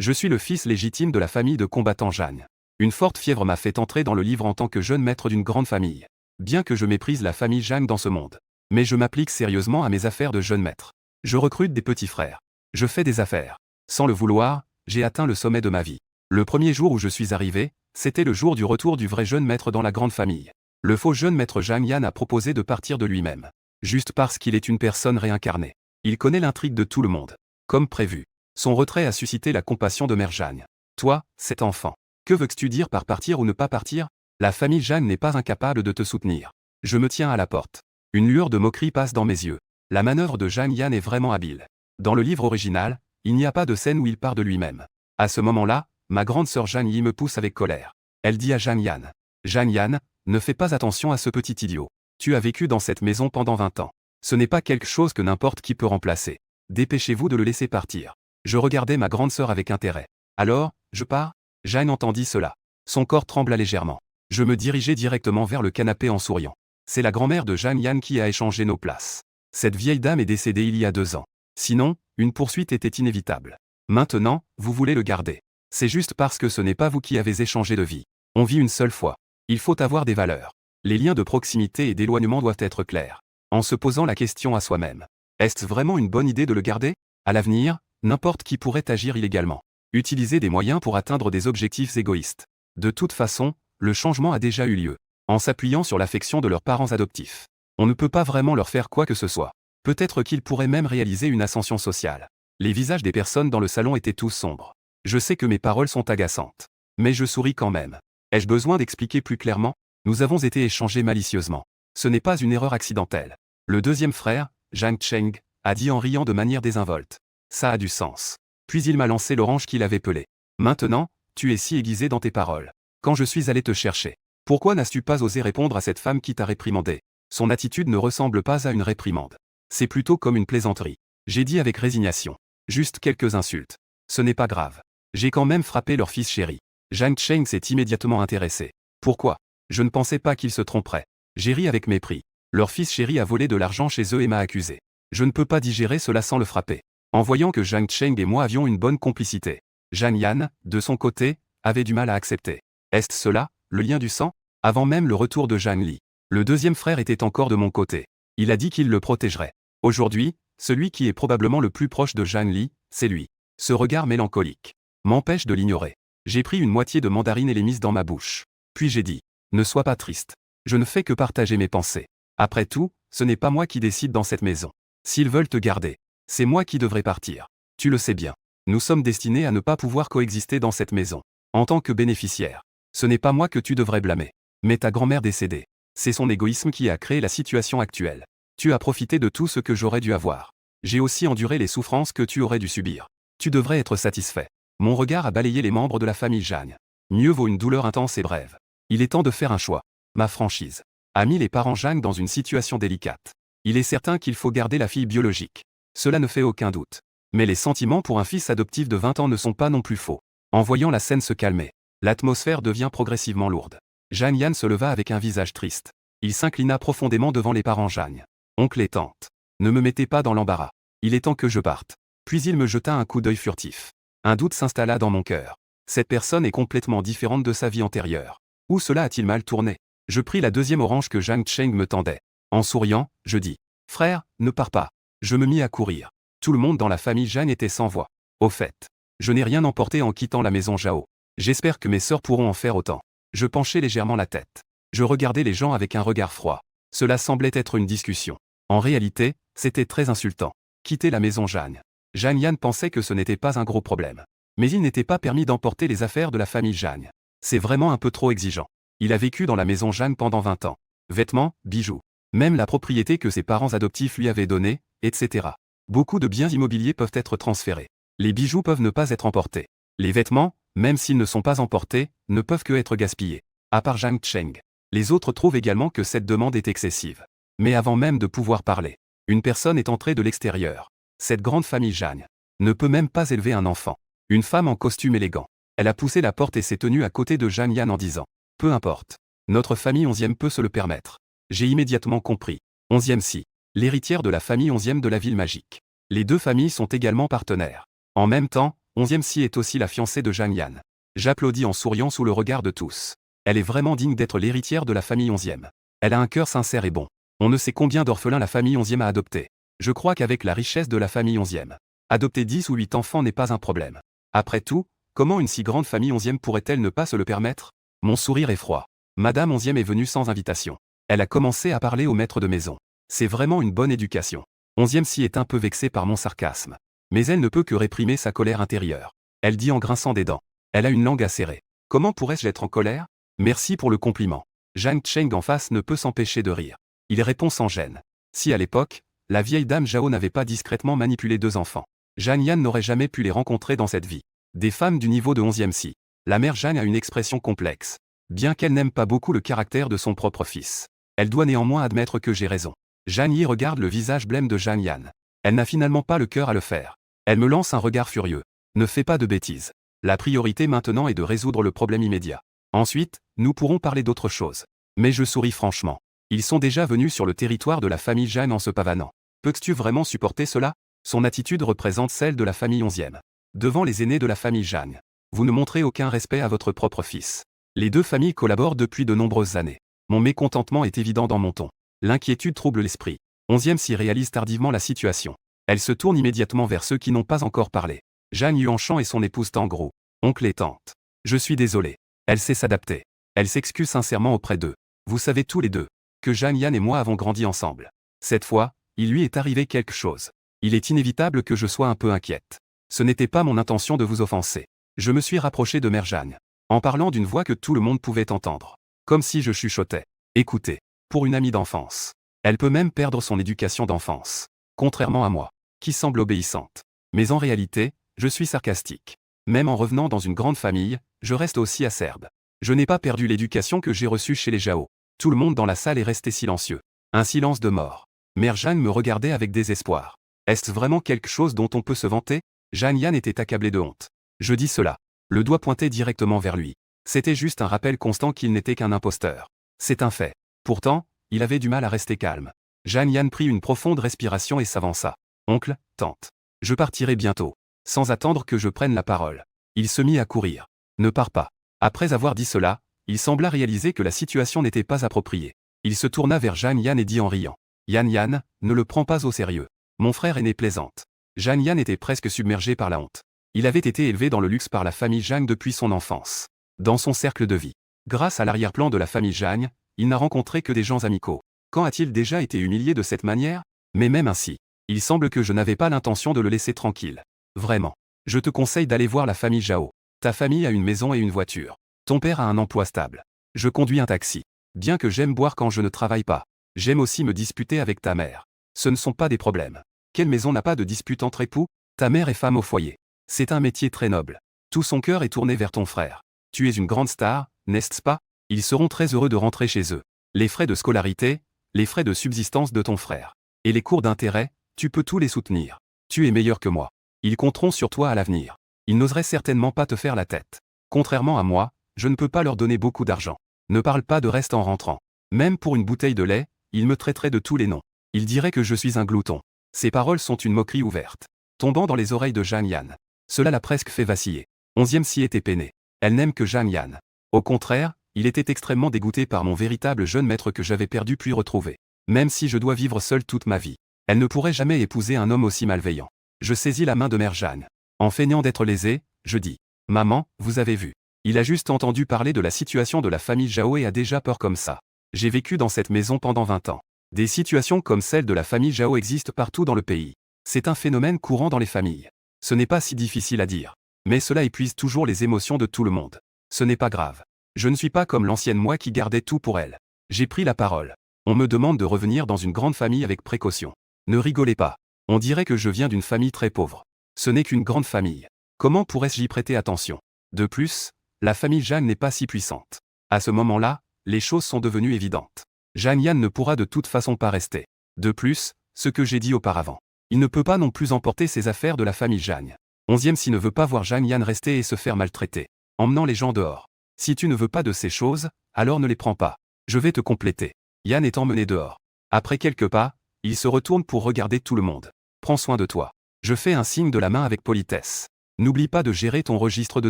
Je suis le fils légitime de la famille de combattants Jagne. Une forte fièvre m'a fait entrer dans le livre en tant que jeune maître d'une grande famille. Bien que je méprise la famille Jagne dans ce monde. Mais je m'applique sérieusement à mes affaires de jeune maître. Je recrute des petits frères. Je fais des affaires. Sans le vouloir, j'ai atteint le sommet de ma vie. Le premier jour où je suis arrivé, c'était le jour du retour du vrai jeune maître dans la grande famille. Le faux jeune maître Jagne Yan a proposé de partir de lui-même. Juste parce qu'il est une personne réincarnée. Il connaît l'intrigue de tout le monde. Comme prévu. Son retrait a suscité la compassion de Mère Jagne. Toi, cet enfant. Que veux-tu dire par partir ou ne pas partir? La famille Jagne n'est pas incapable de te soutenir. Je me tiens à la porte. Une lueur de moquerie passe dans mes yeux. La manœuvre de Jagne Yan est vraiment habile. Dans le livre original, il n'y a pas de scène où il part de lui-même. À ce moment-là, ma grande sœur Jagne Yi me pousse avec colère. Elle dit à Jagne Yan. Jagne Yan, ne fais pas attention à ce petit idiot. Tu as vécu dans cette maison pendant 20 ans. Ce n'est pas quelque chose que n'importe qui peut remplacer. Dépêchez-vous de le laisser partir. Je regardais ma grande sœur avec intérêt. Alors, je pars? Jagne entendit cela. Son corps trembla légèrement. Je me dirigeai directement vers le canapé en souriant. C'est la grand-mère de Jagne Yan qui a échangé nos places. Cette vieille dame est décédée il y a 2 ans. Sinon, une poursuite était inévitable. Maintenant, vous voulez le garder. C'est juste parce que ce n'est pas vous qui avez échangé de vie. On vit une seule fois. Il faut avoir des valeurs. Les liens de proximité et d'éloignement doivent être clairs. En se posant la question à soi-même. Est-ce vraiment une bonne idée de le garder? À l'avenir, n'importe qui pourrait agir illégalement. Utiliser des moyens pour atteindre des objectifs égoïstes. De toute façon, le changement a déjà eu lieu. En s'appuyant sur l'affection de leurs parents adoptifs. On ne peut pas vraiment leur faire quoi que ce soit. Peut-être qu'ils pourraient même réaliser une ascension sociale. Les visages des personnes dans le salon étaient tous sombres. Je sais que mes paroles sont agaçantes. Mais je souris quand même. Ai-je besoin d'expliquer plus clairement? Nous avons été échangés malicieusement. Ce n'est pas une erreur accidentelle. Le deuxième frère, Zhang Cheng, a dit en riant de manière désinvolte. Ça a du sens. Puis il m'a lancé l'orange qu'il avait pelé. Maintenant, tu es si aiguisé dans tes paroles. Quand je suis allé te chercher. Pourquoi n'as-tu pas osé répondre à cette femme qui t'a réprimandé? Son attitude ne ressemble pas à une réprimande. C'est plutôt comme une plaisanterie. J'ai dit avec résignation. Juste quelques insultes. Ce n'est pas grave. J'ai quand même frappé leur fils chéri. Zhang Cheng s'est immédiatement intéressé. Pourquoi? Je ne pensais pas qu'il se tromperait. J'ai ri avec mépris. Leur fils chéri a volé de l'argent chez eux et m'a accusé. Je ne peux pas digérer cela sans le frapper. En voyant que Zhang Cheng et moi avions une bonne complicité. Jagne Yan, de son côté, avait du mal à accepter. Est-ce cela, le lien du sang? Avant même le retour de Jagne Li. Le deuxième frère était encore de mon côté. Il a dit qu'il le protégerait. Aujourd'hui, celui qui est probablement le plus proche de Jagne Li, c'est lui. Ce regard mélancolique m'empêche de l'ignorer. J'ai pris une moitié de mandarine et l'ai mise dans ma bouche. Puis j'ai dit. Ne sois pas triste. Je ne fais que partager mes pensées. Après tout, ce n'est pas moi qui décide dans cette maison. S'ils veulent te garder, c'est moi qui devrais partir. Tu le sais bien. Nous sommes destinés à ne pas pouvoir coexister dans cette maison. En tant que bénéficiaire. Ce n'est pas moi que tu devrais blâmer. Mais ta grand-mère décédée. C'est son égoïsme qui a créé la situation actuelle. Tu as profité de tout ce que j'aurais dû avoir. J'ai aussi enduré les souffrances que tu aurais dû subir. Tu devrais être satisfait. Mon regard a balayé les membres de la famille Jagne. Mieux vaut une douleur intense et brève. Il est temps de faire un choix. Ma franchise a mis les parents Jagne dans une situation délicate. Il est certain qu'il faut garder la fille biologique. Cela ne fait aucun doute. Mais les sentiments pour un fils adoptif de 20 ans ne sont pas non plus faux. En voyant la scène se calmer, l'atmosphère devient progressivement lourde. Jagne Yan se leva avec un visage triste. Il s'inclina profondément devant les parents Jagne. Oncle et tante. Ne me mettez pas dans l'embarras. Il est temps que je parte. Puis il me jeta un coup d'œil furtif. Un doute s'installa dans mon cœur. Cette personne est complètement différente de sa vie antérieure. Où cela a-t-il mal tourné? Je pris la deuxième orange que Zhang Cheng me tendait. En souriant, je dis. Frère, ne pars pas. Je me mis à courir. Tout le monde dans la famille Jagne était sans voix. Au fait, je n'ai rien emporté en quittant la maison Zhao. J'espère que mes sœurs pourront en faire autant. Je penchai légèrement la tête. Je regardais les gens avec un regard froid. Cela semblait être une discussion. En réalité, c'était très insultant. Quitter la maison Jagne. Jagne Yan pensait que ce n'était pas un gros problème. Mais il n'était pas permis d'emporter les affaires de la famille Jagne. C'est vraiment un peu trop exigeant. Il a vécu dans la maison Jagne pendant 20 ans. Vêtements, bijoux. Même la propriété que ses parents adoptifs lui avaient donnée, etc. Beaucoup de biens immobiliers peuvent être transférés. Les bijoux peuvent ne pas être emportés. Les vêtements, même s'ils ne sont pas emportés, ne peuvent que être gaspillés. À part Zhang Cheng. Les autres trouvent également que cette demande est excessive. Mais avant même de pouvoir parler, une personne est entrée de l'extérieur. Cette grande famille Jagne ne peut même pas élever un enfant. Une femme en costume élégant. Elle a poussé la porte et s'est tenue à côté de Jagne Yan en disant. Peu importe. Notre famille 11e peut se le permettre. J'ai immédiatement compris. 11e si. L'héritière de la famille 11e de la ville magique. Les deux familles sont également partenaires. En même temps, 11e Si est aussi la fiancée de Zhang Yan. J'applaudis en souriant sous le regard de tous. Elle est vraiment digne d'être l'héritière de la famille 11e. Elle a un cœur sincère et bon. On ne sait combien d'orphelins la famille 11e a adopté. Je crois qu'avec la richesse de la famille 11e, adopter 10 ou 8 enfants n'est pas un problème. Après tout, comment une si grande famille 11e pourrait-elle ne pas se le permettre? Mon sourire est froid. Madame 11e est venue sans invitation. Elle a commencé à parler au maître de maison. C'est vraiment une bonne éducation. 11e Si est un peu vexée par mon sarcasme. Mais elle ne peut que réprimer sa colère intérieure. Elle dit en grinçant des dents. Elle a une langue acérée. Comment pourrais-je être en colère? Merci pour le compliment. Zhang Cheng en face ne peut s'empêcher de rire. Il répond sans gêne. Si à l'époque, la vieille dame Zhao n'avait pas discrètement manipulé 2 enfants, Zhang Yan n'aurait jamais pu les rencontrer dans cette vie. Des femmes du niveau de 11e Si. La mère Zhang a une expression complexe. Bien qu'elle n'aime pas beaucoup le caractère de son propre fils, elle doit néanmoins admettre que j'ai raison. Zhang Yi regarde le visage blême de Zhang Yan. Elle n'a finalement pas le cœur à le faire. Elle me lance un regard furieux. Ne fais pas de bêtises. La priorité maintenant est de résoudre le problème immédiat. Ensuite, nous pourrons parler d'autre chose. Mais je souris franchement. Ils sont déjà venus sur le territoire de la famille Zhang en se pavanant. Peux-tu vraiment supporter cela? Son attitude représente celle de la famille 11e. Devant les aînés de la famille Zhang, vous ne montrez aucun respect à votre propre fils. Les 2 familles collaborent depuis de nombreuses années. Mon mécontentement est évident dans mon ton. L'inquiétude trouble l'esprit. 11e Si réalise tardivement la situation. Elle se tourne immédiatement vers ceux qui n'ont pas encore parlé. Zhang Yuanshan et son épouse Tangro, oncle et tante. Je suis désolé. Elle sait s'adapter. Elle s'excuse sincèrement auprès d'eux. Vous savez tous les deux que Zhang Yan et moi avons grandi ensemble. Cette fois, il lui est arrivé quelque chose. Il est inévitable que je sois un peu inquiète. Ce n'était pas mon intention de vous offenser. Je me suis rapproché de Mère Zhang, en parlant d'une voix que tout le monde pouvait entendre. Comme si je chuchotais. Écoutez, pour une amie d'enfance. Elle peut même perdre son éducation d'enfance. Contrairement à moi, qui semble obéissante. Mais en réalité, je suis sarcastique. Même en revenant dans une grande famille, je reste aussi acerbe. Je n'ai pas perdu l'éducation que j'ai reçue chez les Zhao. Tout le monde dans la salle est resté silencieux. Un silence de mort. Mère Zhang me regardait avec désespoir. Est-ce vraiment quelque chose dont on peut se vanter? Zhang Yan était accablé de honte. Je dis cela. Le doigt pointé directement vers lui. C'était juste un rappel constant qu'il n'était qu'un imposteur. C'est un fait. Pourtant, il avait du mal à rester calme. Zhang Yan prit une profonde respiration et s'avança. Oncle, tante. Je partirai bientôt. Sans attendre que je prenne la parole. Il se mit à courir. Ne pars pas. Après avoir dit cela, il sembla réaliser que la situation n'était pas appropriée. Il se tourna vers Zhang Yan et dit en riant. Yan Yan, ne le prends pas au sérieux. Mon frère aîné plaisante. Zhang Yan était presque submergé par la honte. Il avait été élevé dans le luxe par la famille Zhang depuis son enfance. Dans son cercle de vie. Grâce à l'arrière-plan de la famille Zhang, il n'a rencontré que des gens amicaux. Quand a-t-il déjà été humilié de cette manière? Mais même ainsi, il semble que je n'avais pas l'intention de le laisser tranquille. Vraiment. Je te conseille d'aller voir la famille Zhao. Ta famille a une maison et une voiture. Ton père a un emploi stable. Je conduis un taxi. Bien que j'aime boire quand je ne travaille pas, j'aime aussi me disputer avec ta mère. Ce ne sont pas des problèmes. Quelle maison n'a pas de dispute entre époux? Ta mère est femme au foyer. C'est un métier très noble. Tout son cœur est tourné vers ton frère. Tu es une grande star, n'est-ce pas? Ils seront très heureux de rentrer chez eux. Les frais de scolarité, les frais de subsistance de ton frère. Et les cours d'intérêt, tu peux tous les soutenir. Tu es meilleur que moi. Ils compteront sur toi à l'avenir. Ils n'oseraient certainement pas te faire la tête. Contrairement à moi, je ne peux pas leur donner beaucoup d'argent. Ne parle pas de reste en rentrant. Même pour une bouteille de lait, ils me traiteraient de tous les noms. Ils diraient que je suis un glouton. Ces paroles sont une moquerie ouverte. Tombant dans les oreilles de Zhang Yan. Cela l'a presque fait vaciller. 11e Si était peinée. Elle n'aime que Zhang Yan. Au contraire, il était extrêmement dégoûté par mon véritable jeune maître que j'avais perdu puis retrouvé. Même si je dois vivre seul toute ma vie, elle ne pourrait jamais épouser un homme aussi malveillant. Je saisis la main de Mère Zhang. En feignant d'être lésé, je dis. Maman, vous avez vu. Il a juste entendu parler de la situation de la famille Zhao et a déjà peur comme ça. J'ai vécu dans cette maison pendant 20 ans. Des situations comme celle de la famille Zhao existent partout dans le pays. C'est un phénomène courant dans les familles. Ce n'est pas si difficile à dire. Mais cela épuise toujours les émotions de tout le monde. Ce n'est pas grave. Je ne suis pas comme l'ancienne moi qui gardait tout pour elle. J'ai pris la parole. On me demande de revenir dans une grande famille avec précaution. Ne rigolez pas. On dirait que je viens d'une famille très pauvre. Ce n'est qu'une grande famille. Comment pourrais-je y prêter attention? De plus, la famille Zhang n'est pas si puissante. À ce moment-là, les choses sont devenues évidentes. Zhang Yan ne pourra de toute façon pas rester. De plus, ce que j'ai dit auparavant. Il ne peut pas non plus emporter ses affaires de la famille Zhang. 11e Si ne veut pas voir Zhang Yan rester et se faire maltraiter, emmenant les gens dehors. Si tu ne veux pas de ces choses, alors ne les prends pas. Je vais te compléter. Yan est emmené dehors. Après quelques pas, il se retourne pour regarder tout le monde. Prends soin de toi. Je fais un signe de la main avec politesse. N'oublie pas de gérer ton registre de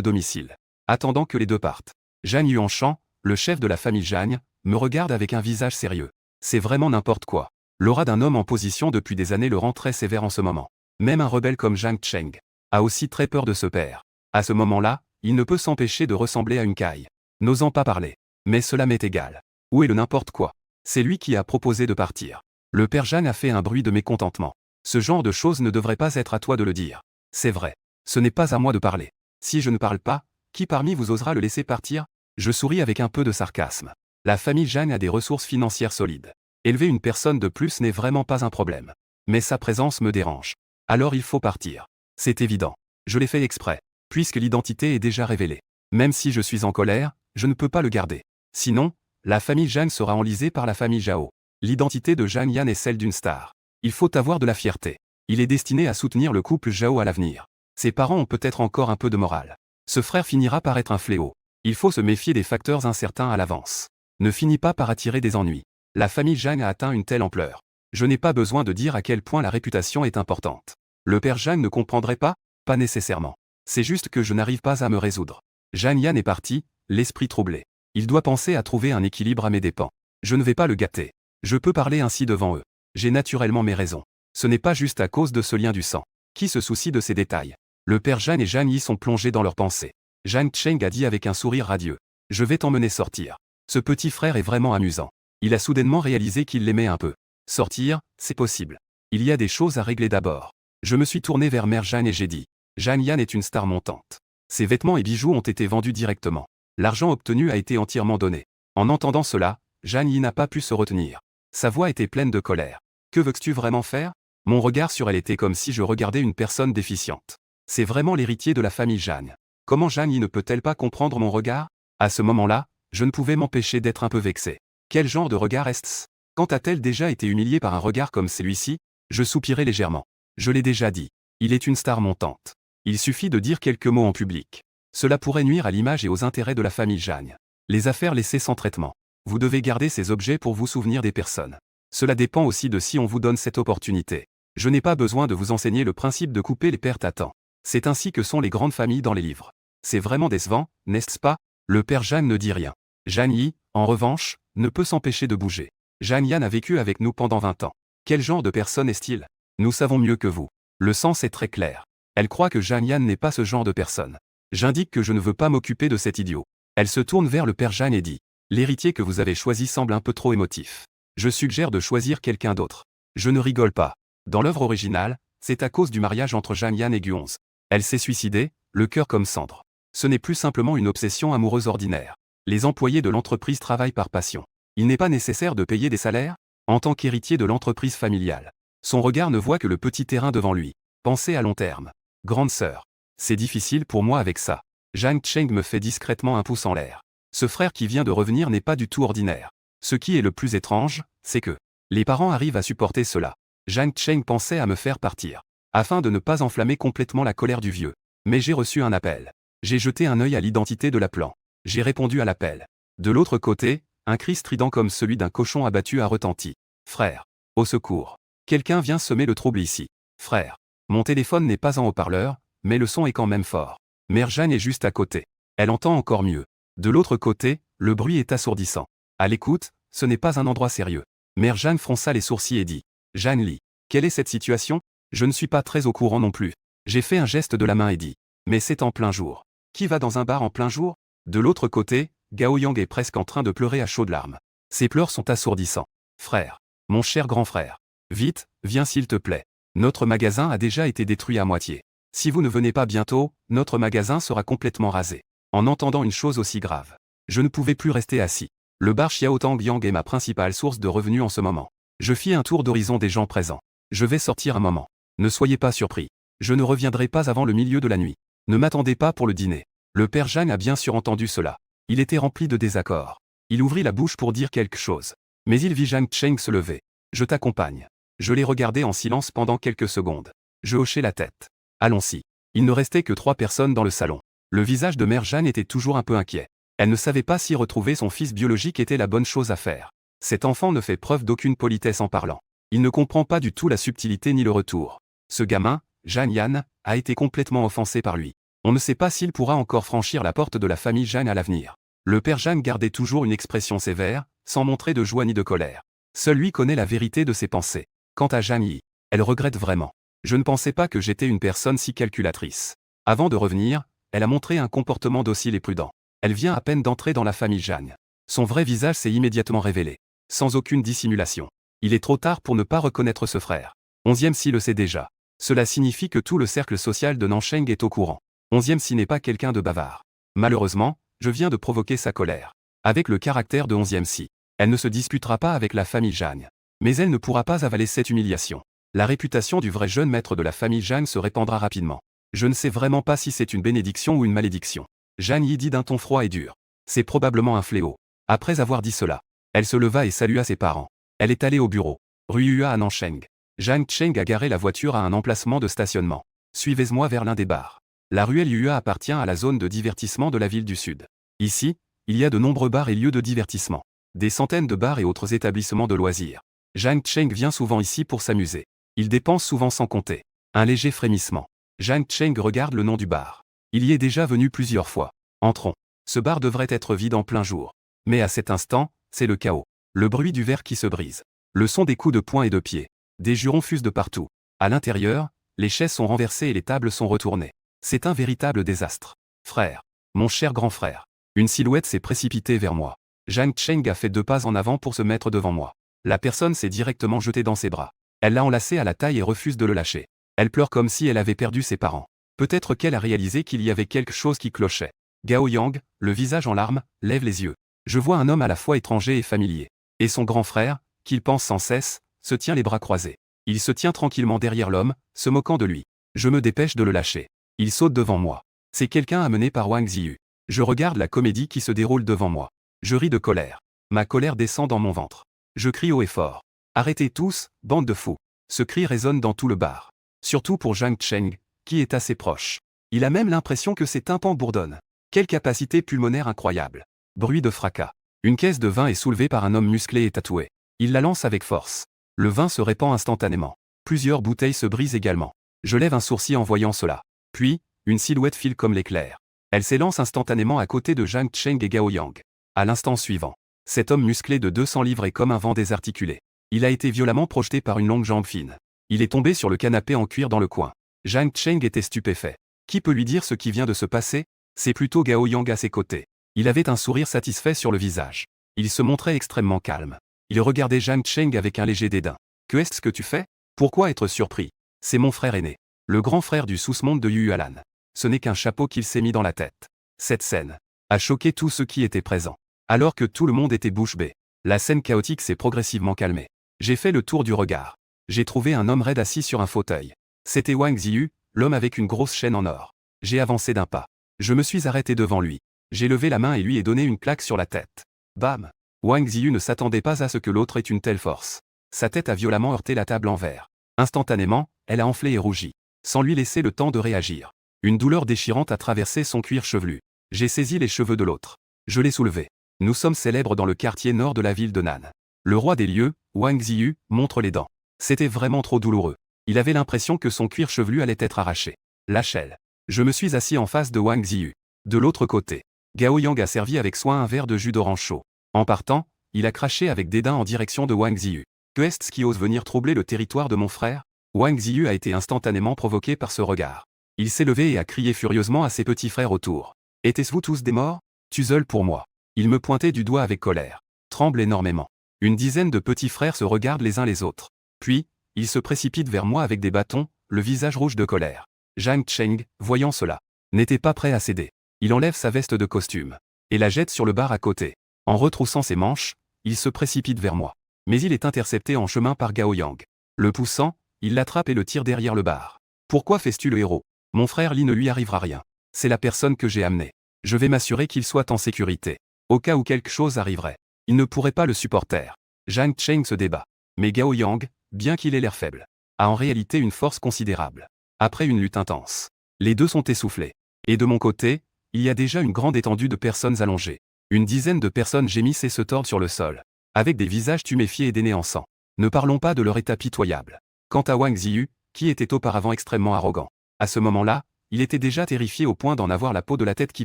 domicile. Attendant que les deux partent. Jeanne Yuanchan, le chef de la famille Zhang, me regarde avec un visage sérieux. C'est vraiment n'importe quoi. L'aura d'un homme en position depuis des années le rend très sévère en ce moment. Même un rebelle comme Zhang Cheng a aussi très peur de ce père. À ce moment-là, il ne peut s'empêcher de ressembler à une caille. N'osant pas parler. Mais cela m'est égal. Où est le n'importe quoi? C'est lui qui a proposé de partir. Le père Zhang a fait un bruit de mécontentement. Ce genre de choses ne devrait pas être à toi de le dire. C'est vrai. Ce n'est pas à moi de parler. Si je ne parle pas, qui parmi vous osera le laisser partir? Je souris avec un peu de sarcasme. La famille Zhang a des ressources financières solides. Élever une personne de plus n'est vraiment pas un problème. Mais sa présence me dérange. Alors il faut partir. C'est évident. Je l'ai fait exprès. Puisque l'identité est déjà révélée. Même si je suis en colère, je ne peux pas le garder. Sinon, la famille Zhang sera enlisée par la famille Zhao. L'identité de Zhang Yan est celle d'une star. Il faut avoir de la fierté. Il est destiné à soutenir le couple Zhao à l'avenir. Ses parents ont peut-être encore un peu de morale. Ce frère finira par être un fléau. Il faut se méfier des facteurs incertains à l'avance. Ne finis pas par attirer des ennuis. La famille Zhang a atteint une telle ampleur. Je n'ai pas besoin de dire à quel point la réputation est importante. Le père Zhang ne comprendrait pas? Pas nécessairement. C'est juste que je n'arrive pas à me résoudre. Zhang Yan est parti, l'esprit troublé. Il doit penser à trouver un équilibre à mes dépens. Je ne vais pas le gâter. Je peux parler ainsi devant eux. J'ai naturellement mes raisons. Ce n'est pas juste à cause de ce lien du sang. Qui se soucie de ces détails? Le père Zhang et Zhang Yi sont plongés dans leurs pensées. Zhang Cheng a dit avec un sourire radieux. Je vais t'emmener sortir. Ce petit frère est vraiment amusant. Il a soudainement réalisé qu'il l'aimait un peu. Sortir, c'est possible. Il y a des choses à régler d'abord. Je me suis tourné vers Mère Zhang et j'ai dit. Zhang Yan est une star montante. Ses vêtements et bijoux ont été vendus directement. L'argent obtenu a été entièrement donné. En entendant cela, Zhang Yi n'a pas pu se retenir. Sa voix était pleine de colère. Que veux-tu vraiment faire? Mon regard sur elle était comme si je regardais une personne déficiente. C'est vraiment l'héritier de la famille Zhang. Comment Zhang Yi ne peut-elle pas comprendre mon regard? À ce moment-là, je ne pouvais m'empêcher d'être un peu vexé. Quel genre de regard est-ce? Quand a-t-elle déjà été humiliée par un regard comme celui-ci? Je soupirai légèrement. Je l'ai déjà dit. Il est une star montante. Il suffit de dire quelques mots en public. Cela pourrait nuire à l'image et aux intérêts de la famille Zhang. Les affaires laissées sans traitement. Vous devez garder ces objets pour vous souvenir des personnes. Cela dépend aussi de si on vous donne cette opportunité. Je n'ai pas besoin de vous enseigner le principe de couper les pertes à temps. C'est ainsi que sont les grandes familles dans les livres. C'est vraiment décevant, n'est-ce pas? Le père Zhang ne dit rien. Zhang Yi, en revanche, ne peut s'empêcher de bouger. Zhang Yan a vécu avec nous pendant 20 ans. Quel genre de personne est-il? Nous savons mieux que vous. Le sens est très clair. Elle croit que Zhang Yan n'est pas ce genre de personne. J'indique que je ne veux pas m'occuper de cet idiot. Elle se tourne vers le père Zhang et dit. L'héritier que vous avez choisi semble un peu trop émotif. Je suggère de choisir quelqu'un d'autre. Je ne rigole pas. Dans l'œuvre originale, c'est à cause du mariage entre Zhang Yan et Guonze. Elle s'est suicidée, le cœur comme cendre. Ce n'est plus simplement une obsession amoureuse ordinaire. Les employés de l'entreprise travaillent par passion. Il n'est pas nécessaire de payer des salaires? En tant qu'héritier de l'entreprise familiale. Son regard ne voit que le petit terrain devant lui. Pensez à long terme. Grande sœur. C'est difficile pour moi avec ça. Zhang Cheng me fait discrètement un pouce en l'air. Ce frère qui vient de revenir n'est pas du tout ordinaire. Ce qui est le plus étrange, c'est que les parents arrivent à supporter cela. Zhang Cheng pensait à me faire partir, afin de ne pas enflammer complètement la colère du vieux. Mais j'ai reçu un appel. J'ai jeté un œil à l'identité de l'appelant. J'ai répondu à l'appel. De l'autre côté, un cri strident comme celui d'un cochon abattu a retenti. Frère. Au secours. Quelqu'un vient semer le trouble ici. Frère. Mon téléphone n'est pas en haut-parleur, mais le son est quand même fort. Mère Jeanne est juste à côté. Elle entend encore mieux. De l'autre côté, le bruit est assourdissant. À l'écoute, ce n'est pas un endroit sérieux. Mère Jeanne fronça les sourcils et dit. Jeanne Li. Quelle est cette situation? Je ne suis pas très au courant non plus. J'ai fait un geste de la main et dit. Mais c'est en plein jour. Qui va dans un bar en plein jour? De l'autre côté, Gao Yang est presque en train de pleurer à chaudes larmes. Ses pleurs sont assourdissants. Frère. Mon cher grand frère. Vite, viens s'il te plaît. Notre magasin a déjà été détruit à moitié. Si vous ne venez pas bientôt, notre magasin sera complètement rasé. En entendant une chose aussi grave, je ne pouvais plus rester assis. Le bar Xiaotang Yang est ma principale source de revenus en ce moment. Je fis un tour d'horizon des gens présents. Je vais sortir un moment. Ne soyez pas surpris. Je ne reviendrai pas avant le milieu de la nuit. Ne m'attendez pas pour le dîner. Le père Zhang a bien sûr entendu cela. Il était rempli de désaccord. Il ouvrit la bouche pour dire quelque chose. Mais il vit Zhang Cheng se lever. Je t'accompagne. Je l'ai regardé en silence pendant quelques secondes. Je hochai la tête. Allons-y. Il ne restait que 3 personnes dans le salon. Le visage de Mère Jeanne était toujours un peu inquiet. Elle ne savait pas si retrouver son fils biologique était la bonne chose à faire. Cet enfant ne fait preuve d'aucune politesse en parlant. Il ne comprend pas du tout la subtilité ni le retour. Ce gamin, Zhang Yan, a été complètement offensé par lui. On ne sait pas s'il pourra encore franchir la porte de la famille Zhang à l'avenir. Le père Zhang gardait toujours une expression sévère, sans montrer de joie ni de colère. Seul lui connaît la vérité de ses pensées. Quant à Zhang Yi, elle regrette vraiment. Je ne pensais pas que j'étais une personne si calculatrice. Avant de revenir, elle a montré un comportement docile et prudent. Elle vient à peine d'entrer dans la famille Zhang. Son vrai visage s'est immédiatement révélé. Sans aucune dissimulation. Il est trop tard pour ne pas reconnaître ce frère. 11e si le sait déjà. Cela signifie que tout le cercle social de Nansheng est au courant. 11e si n'est pas quelqu'un de bavard. Malheureusement, je viens de provoquer sa colère. Avec le caractère de 11e si, elle ne se disputera pas avec la famille Zhang. Mais elle ne pourra pas avaler cette humiliation. La réputation du vrai jeune maître de la famille Zhang se répandra rapidement. Je ne sais vraiment pas si c'est une bénédiction ou une malédiction. Zhang Yi dit d'un ton froid et dur. C'est probablement un fléau. Après avoir dit cela, elle se leva et salua ses parents. Elle est allée au bureau. Rue Yua à Nansheng. Zhang Cheng a garé la voiture à un emplacement de stationnement. Suivez-moi vers l'un des bars. La ruelle Yua appartient à la zone de divertissement de la ville du Sud. Ici, il y a de nombreux bars et lieux de divertissement. Des centaines de bars et autres établissements de loisirs. Zhang Cheng vient souvent ici pour s'amuser. Il dépense souvent sans compter. Un léger frémissement. Zhang Cheng regarde le nom du bar. Il y est déjà venu plusieurs fois. Entrons. Ce bar devrait être vide en plein jour. Mais à cet instant, c'est le chaos. Le bruit du verre qui se brise. Le son des coups de poing et de pied. Des jurons fusent de partout. À l'intérieur, les chaises sont renversées et les tables sont retournées. C'est un véritable désastre. Frère. Mon cher grand frère. Une silhouette s'est précipitée vers moi. Zhang Cheng a fait 2 pas en avant pour se mettre devant moi. La personne s'est directement jetée dans ses bras. Elle l'a enlacé à la taille et refuse de le lâcher. Elle pleure comme si elle avait perdu ses parents. Peut-être qu'elle a réalisé qu'il y avait quelque chose qui clochait. Gao Yang, le visage en larmes, lève les yeux. Je vois un homme à la fois étranger et familier. Et son grand frère, qu'il pense sans cesse, se tient les bras croisés. Il se tient tranquillement derrière l'homme, se moquant de lui. Je me dépêche de le lâcher. Il saute devant moi. C'est quelqu'un amené par Wang Ziyu. Je regarde la comédie qui se déroule devant moi. Je ris de colère. Ma colère descend dans mon ventre. Je crie haut et fort. Arrêtez tous, bande de fous. Ce cri résonne dans tout le bar. Surtout pour Zhang Cheng, qui est assez proche. Il a même l'impression que ses tympans bourdonnent. Quelle capacité pulmonaire incroyable. Bruit de fracas. Une caisse de vin est soulevée par un homme musclé et tatoué. Il la lance avec force. Le vin se répand instantanément. Plusieurs bouteilles se brisent également. Je lève un sourcil en voyant cela. Puis, une silhouette file comme l'éclair. Elle s'élance instantanément à côté de Zhang Cheng et Gao Yang. À l'instant suivant, cet homme musclé de 200 livres est comme un vent désarticulé. Il a été violemment projeté par une longue jambe fine. Il est tombé sur le canapé en cuir dans le coin. Zhang Cheng était stupéfait. Qui peut lui dire ce qui vient de se passer? C'est plutôt Gao Yang à ses côtés. Il avait un sourire satisfait sur le visage. Il se montrait extrêmement calme. Il regardait Zhang Cheng avec un léger dédain. Que est-ce que tu fais? Pourquoi être surpris? C'est mon frère aîné. Le grand frère du sous-monde de Yualan. Ce n'est qu'un chapeau qu'il s'est mis dans la tête. Cette scène a choqué tous ceux qui étaient présents. Alors que tout le monde était bouche bée, la scène chaotique s'est progressivement calmée. J'ai fait le tour du regard. J'ai trouvé un homme raide assis sur un fauteuil. C'était Wang Ziyu, l'homme avec une grosse chaîne en or. J'ai avancé d'un pas. Je me suis arrêté devant lui. J'ai levé la main et lui ai donné une claque sur la tête. Bam! Wang Ziyu ne s'attendait pas à ce que l'autre ait une telle force. Sa tête a violemment heurté la table en verre. Instantanément, elle a enflé et rougi, sans lui laisser le temps de réagir. Une douleur déchirante a traversé son cuir chevelu. J'ai saisi les cheveux de l'autre. Je l'ai soulevé. Nous sommes célèbres dans le quartier nord de la ville de Nan. Le roi des lieux, Wang Ziyu, montre les dents. C'était vraiment trop douloureux. Il avait l'impression que son cuir chevelu allait être arraché. Lâche-elle. Je me suis assis en face de Wang Ziyu. De l'autre côté, Gao Yang a servi avec soin un verre de jus d'orange chaud. En partant, il a craché avec dédain en direction de Wang Ziyu. Que est-ce qui ose venir troubler le territoire de mon frère? Wang Ziyu a été instantanément provoqué par ce regard. Il s'est levé et a crié furieusement à ses petits frères autour. Étaient-vous tous des morts? Tueul pour moi. Il me pointait du doigt avec colère. Tremble énormément. Une dizaine de petits frères se regardent les uns les autres. Puis, ils se précipitent vers moi avec des bâtons, le visage rouge de colère. Zhang Cheng, voyant cela, n'était pas prêt à céder. Il enlève sa veste de costume et la jette sur le bar à côté. En retroussant ses manches, il se précipite vers moi. Mais il est intercepté en chemin par Gao Yang. Le poussant, il l'attrape et le tire derrière le bar. Pourquoi fais-tu le héros? Mon frère Li ne lui arrivera rien. C'est la personne que j'ai amenée. Je vais m'assurer qu'il soit en sécurité. Au cas où quelque chose arriverait, il ne pourrait pas le supporter. Zhang Cheng se débat. Mais Gao Yang, bien qu'il ait l'air faible, a en réalité une force considérable. Après une lutte intense, les deux sont essoufflés. Et de mon côté, il y a déjà une grande étendue de personnes allongées. Une dizaine de personnes gémissent et se tordent sur le sol, avec des visages tuméfiés et des nez en sang. Ne parlons pas de leur état pitoyable. Quant à Wang Ziyu, qui était auparavant extrêmement arrogant, À ce moment-là, il était déjà terrifié au point d'en avoir la peau de la tête qui